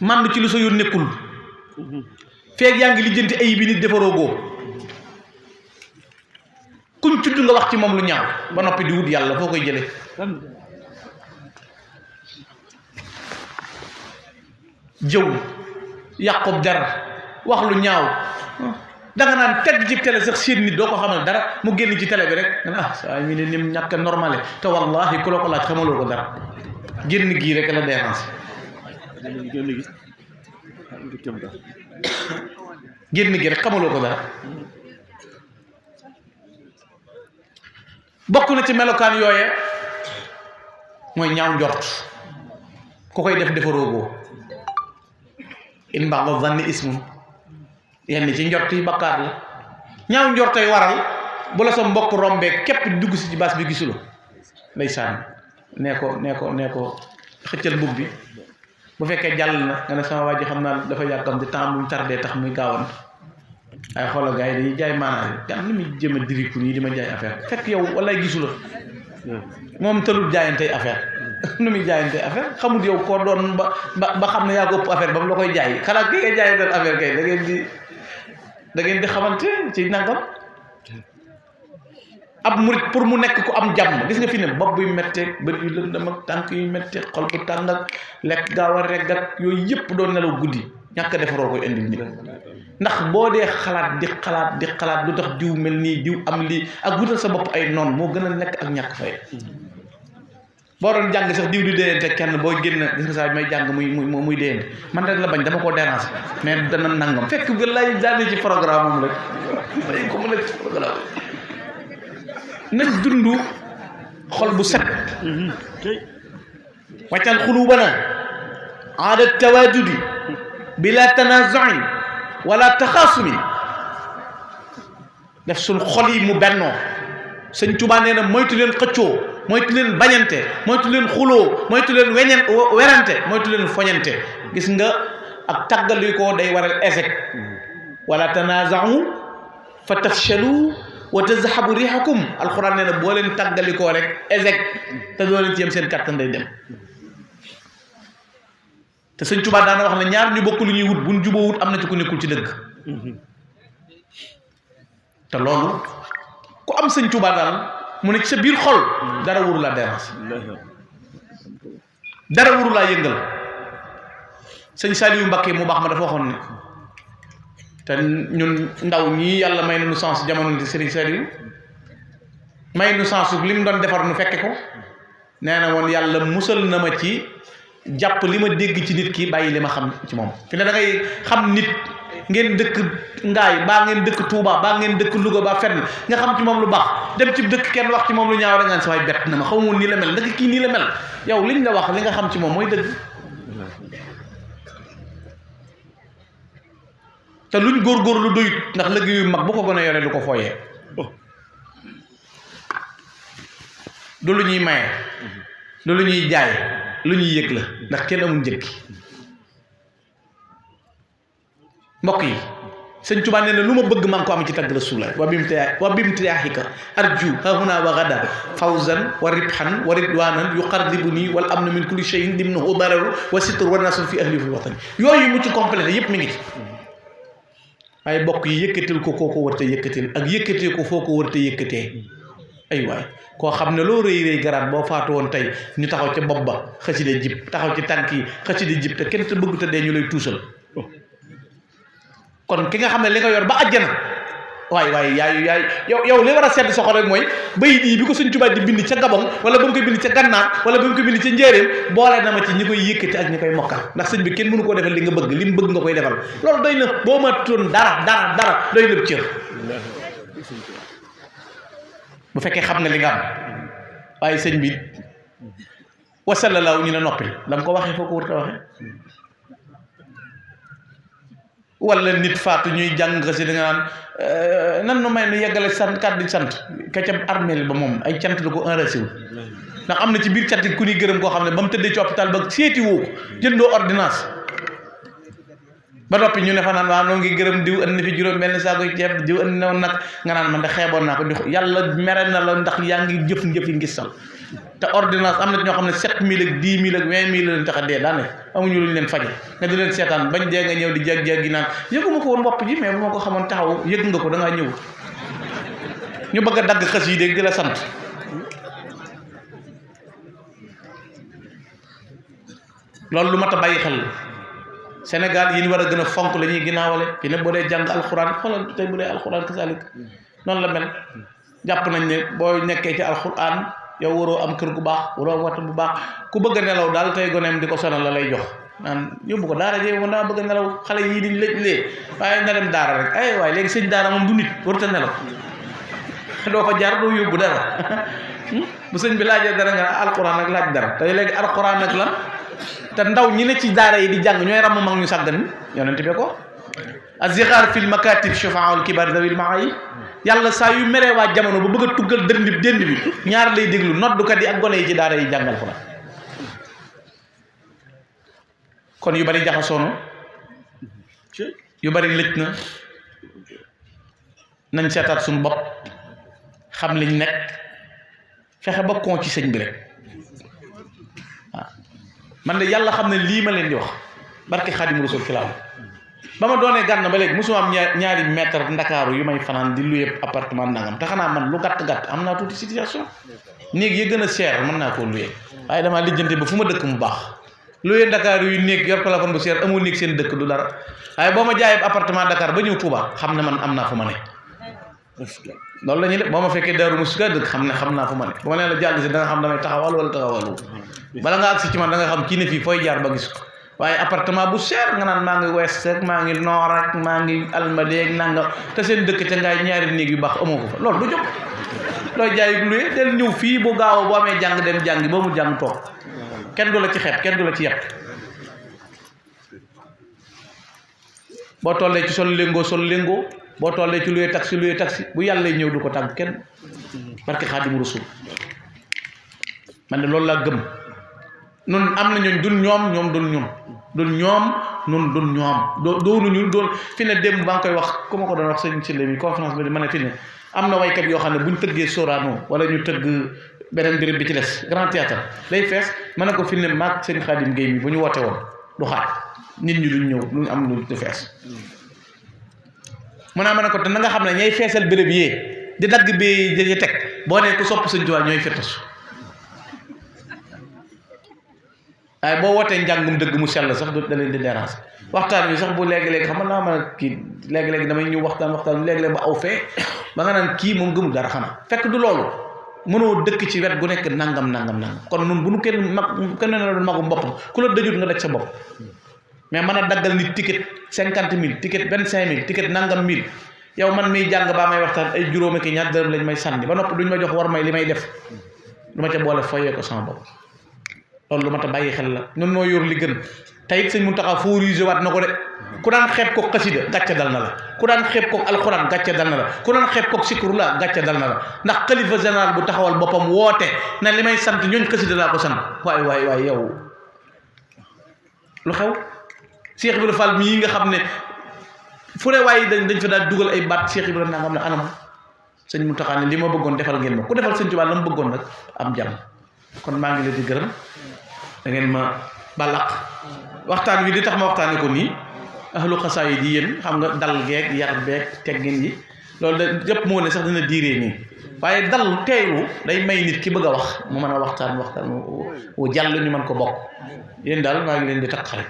mànd ci lu sa yoon nekkul feeg yaa ngi lijjanti ayib bi nit defaroo góo kuñ tudd nga wax ci moom lu ñaaw ba noppi di wut yàlla foo koy jële jëw yàqub der wax lu ñaaw danga naan teg ci télé sax seen nit doo ko xamal dara mu génn ci télé bi rek nga saa mi ne nim ñàkk normale te wallahi ku la ko laaj xamaloo ko dara génn gii rek la dérange génn gi rek xamaloo ko dara bokk na ci melokaan yooye mooy ñaaw njort ku koy def defaroogoo in ba'da zanni ismun yenn ci njort yi bakkaar la ñaaw njortay waral bu la sa mbokk rombee képp dugg si ci baas bi gisuloo ndeysaan nee ko xëccal mbubb bi bu fekkee jàll na nga ne sama waa ji xam naa dafa yàkkam di temps muy tardé tax muy gaawan ay xoolal gars yi dañuy jaay maanaam gan ni muy jëm a diriku nii di ma jaay affaire fekk yow walay gisula moom tëlul jaayantey affaire nu muy jaayantey affaire xamut yow koo doon ba xam ne yaa ko ëpp affaire ba mu la koy jaay xanaa ki nga jaay doon affaire kay da ngeen di xamante ci nangam ab murit pour mu nekk ku am jàmm gis nga fi ne bopp buy metteeg bët yu lëndëm ak tànk yu metteeg xol bu tàng ak lekk gaaw a regg ak yooyu yëpp doon nelaw guddi ñàkk a defaroo koy indil nit ndax boo dee xalaat di xalaat lu tax diw mel nii diw am lii ak wutal sa bopp ay noon moo gën a nekk ak ñàkk fay boo doon jàng sax diw di déyante kenn boo génn gis nga saa may jàng muy déyante man rek la bañ dama koo déranger mais dana nangam fekk gën lay daane ci programme am rek may ko mu nekk ci programme nañ dund xol bu set waccal xulubana aada tawadudi bila tanazuin wala taxaasumi def suñ xol yi mu bennoo sëñ Tuubaa nee na moytu leen xëccoo moytu leen bañante moytu leen xuloo moytu leen werante moytu leen foñante gis nga ak tàggalikoo day waral échec wala tanaza'u fa tafshalu wa tazhabu rihakum alxuraan nee na boo leen tàggalikoo rek échec te doo leen ci yem seen kàttan day dem te sëñ Tuubaa daana wax ne ñaar ñu bokk lu ñuy wut buñ juboo wut am na ci ku nekkul ci dëgg te loolu ku am sëñ Tuubaa daal mu ne ci sa biir xol dara wuru laa dérange dara wuru laa yëngal sëñ Saliou Mbacké mu baax ma dafa waxoon ne te ñun ndaw ñii yàlla may na nu sens jamono di Serigne Saliou may nu sens li mu doon defar nu fekke ko nee na woon yàlla musal na ma ci jàpp li ma dégg ci nit ki bàyyi li ma xam ci moom fi ne da ngay xam nit ngeen dëkk Ngaay baa ngeen dëkk Touba baa ngeen dëkk Louga baa fenn nga xam ci moom lu baax dem ci dëkk kenn wax ci moom lu ñaaw da ngaan sa waay bett na ma xaw moon nii la mel ndax kii nii la mel yow liñ la wax li nga xam ci moom mooy dëgg te luñ góorgóorlu doyut ndax liggéey yu mag bu ko gën a yore lu ko fooyee du lu ñuy maye du lu ñuy jaay lu ñuy yëg la ndax kenn amul njëkk mbokk yi sëñ Tuubaa nee na lu ma bëgg maa ngi ko am ci tagg Rasulullah wa bimtiyaahika arju hahuna wa gada fawzan wa ribhan wa ridwanan yuqarribuni wal amnu min kulli shay'in dimnuhu dararu wa sitr wa nasr fi ahli fi watani yooyu mu ci complété yépp mi ngi ci waaye bokk yi yëkkatil ko koo ko war te yëkkatil ak yëkkatee ko foo ko war te yëkkatee ay waay koo xam ne loo rëy rëy garaat boo faatu woon tey ñu taxaw ca bopp ba xasida jib taxaw ci tànk yi xasida jib te kenn te bëgg te dee ñu lay tuusal kon ki nga xam ne li nga yor ba àjjana waay yow li war a sedd soxo rek mooy bayit yi bi ko Sëñ Tuubaa di bind ca Gabon wala ba mu koy bind ca Gànnaar wala ba mu koy bind ca Njéeréem boole na ma ci ñi koy yëkkati ak ñi koy mokkal ndax sëñ bi kenn mënu koo defal li nga bëgg li mu bëgg nga koy defal loolu doy na boo ma toon dara doy na cër bu fekkee xam nga li nga am waaye sëñ bi wasalalaaw ñu ne noppil la ko waxee foo ko wër ta waxee wala nit faatu ñuy jàng si da nga naan nan nu may nu yeggale sant kàddu sant ka ca armeel ba moom ay cant la ko enragé wu ndax am na ci biir cant ku ñuy gërëm koo xam ne ba mu tëddee ci hôpital ba seeti woo ko jëndoo ordonnance ba noppi ñu ne fa naan waaw noo ngi gërëm diw andi fi juróom benn saako ceeb diw andi na woon nag nga naan man de xeeboon naa ko di yàlla mere na la ndax yaa ngi jëf yi ngi sal te ordonnance am na ñoo xam ne 7000 ak 10 000 ak 20 000 leen tax a dee daane amuñu lu ñu leen faje nga di leen seetaan bañ dee nga ñëw di jeg gi naan yëguma ko woon bopp ji mais bu ma ko xamoon taxaw yëg nga ko da ngaa ñëw ñu bëgg a dagg xës yi dégg di la sant loolu lu mat a bàyyi xel Sénégal yi ñu war a gën a fonk la ñuy ginnaawale fi ne boo dee jàng alxuraan xoolal tey bu dee alxuraan kasalik noonu la mel jàpp nañ ne boo nekkee ci alxuraan yow waroo am kër gu baax waroo am wata bu baax ku bëgg a nelaw daal tey goneem di ko sonal la lay jox naan yóbbu ko daara jee ko daa bëgg a nelaw xale yii diñ lée waaye na dem daara rek ay waaye léegi sëñ daara moom du nit warut a nelaw doo ko jaar doo yóbbu dara bu sëñ bi laajee dara nga alxuraan ak laaj dara tey léegi alxuraan ak lan te ndaw ñi ne ci daara yi di jàng ñooy ràmm mag ñu sàggan yonent bi ko azixaar fil makatib shufaa'ul kibar dawil maay yàlla saa yu meree waa jamono ba bëgg a tuggal dënd bi ñaar lay déglu noddukat yi ak gone yi ci daara yi jàngal ko la kon yu bari jaxasoono yu bari lëj na nañ seetaat suñu bopp xam liñ nekk fexe ba kon ci sëñ bi rek waaw man de yàlla xam ne lii ma leen di wax barke Xaadimu Rasuul kilaaw ba ma doonee gànn ba léegi mosuma am ñaari mètre ndakaaru yu may fanaan di luye appartement nangam te xanaa man lu gàtt am naa tuuti situation néeg yi gën a cher mën naa koo luye waaye damaa lijjante ba fu ma dëkk mu baax luye ndakaaru yu néeg yor téléphone bu cher amoo néeg seen dëkk du dara waaye boo ma jaayee appartement Dakar ba ñëw Touba xam ne man am naa fu ma ne loolu la ñuy def boo ma fekkee Daaru Muxti dëkk xam naa fu ma ne bu ma nee la jàll si da nga xam damay taxawal wala taxawalu bala nga agsi ci man da nga xam kii ne fii fooy jaar ba gis ko waaye appartement bu cher nga naan maa ngi west ak maa ngi nord ak maa ngi almadi ak nangam te seen dëkk ca ngaay ñaari néeg yu baax amoo ko fa loolu du jóg looy jaay luye del ñëw fii bu gaaw boo amee jàng dem jàngi boo mu jàng toog kenn du la ci xeeb kenn du la ci yàpp boo tollee ci sol léngoo boo tollee ci luy taxi bu yàlla ñëw du ko tàgg kenn barke Xaadimu Rasuul man de loolu laa gëm nun am na ñooñ dun ñoom ñoom dun ñun dun ñoom nun dun ñoom doonuñu doon fi ne démb baa ngi koy wax ku ma ko doon wax sëñ si léegi conférence bi di ma ne fi ne am na waykat yoo xam ne buñ tëggee Sorano wala ñu tëgg beneen béréb bi ci des grand théâtre day fees ma ne ko fi ne maag sëñ Xaadim Gueye mi bu ñu woote woon du xaaj nit ñi duñ ñëw duñ am lu du fees mu naa ma ne ko te na nga xam ne ñay feesal béréb yee di dagg bi di teg boo ne ku sopp sëñ Tuubaa ñooy fettasu waaye boo wootee njàngum dëgg mu sell sax da leen di déranger waxtaan wi sax bu léegi-léegi xam naa man kii léegi-léegi damay ñëw waxtaan léegi-léegi ba aw fee ba nga naan kii moom gëmul dara xanaa fekk du loolu mënoo dëkk ci wet gu nekk nangam kon nun bu nu kenn ne doon magum boppam ku la dëjut nga daj sa bopp mais mën a daggal nit ticket 50 000 ticket 25 000 ticket nangam 1000 yow man miy jàng baa may waxtaan ay juróomi ki ñaar dërëm lañ may sànni ba noppi duñ ma jox war may li may def du ma ca boole foyee ko sama bopp loolu lu ma ta bàyyi xel la ñun noo yor li gën te it sëñ Muntaxa favorisé waat na ko de ku daan xeeb koog xasida gàcce dal na la ku daan xeeb koog alxuraan gàcce dal na la ku daan xeeb koog sikrullah gàcce dal na la ndax xalifa général bu taxawal boppam woote na li may sant ñooñ xasida laa ko sant waay yow lu xew Cheikh Ibrahima Fall mii nga xam ne fu ne waaye dañ fa daal dugal ay baat Cheikh Ibrahima naa nga xam ne anam sëñ Muntaxa ne li ma bëggoon defal ngeen ma ku defal sëñ Tuubaa la mu bëggoon nag am jàmm kon maa ngi leen di gërëm da ngeen ma balaq waxtaan wi di tax ma waxtaane ko nii ahlu xasaayid yi yéen xam nga dal geeg yar beeg teggin yi loolu da yëpp moo ne sax dina diiree nii waaye dal teeylu day may nit ki bëgg a wax mu mën a waxtaan wu jàll ñu mën ko bokk yéen daal maa ngi leen di takk xarit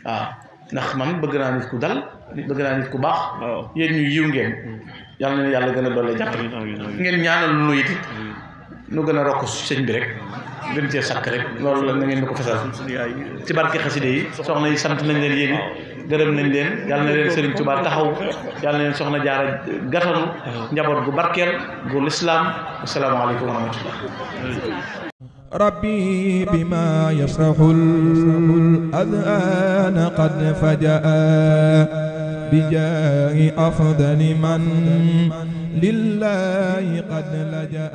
waaw ndax man bëgg naa nit ku dal bëgg naa nit ku baax yéen ñu yiw ngeen yàlla na yàlla gën a doole jàppale ngeen ñaanal nu it nu gën a rokk sëñ bi rek gën cee sakk rek loolu la na ngeen di ko fesal ci barke xaside yi soxna yi sant nañ leen yéen it gërëm nañ leen yàlla na leen Sëriñ Tuubaa taxaw yàlla na leen soxna Jaara gatanu njaboot gu barkeel gu lislaam asalaamaaleykum wa rahmatullah ربي بما يفرح الأذان قد فجأ بجاه أفضل من لله قد لجأ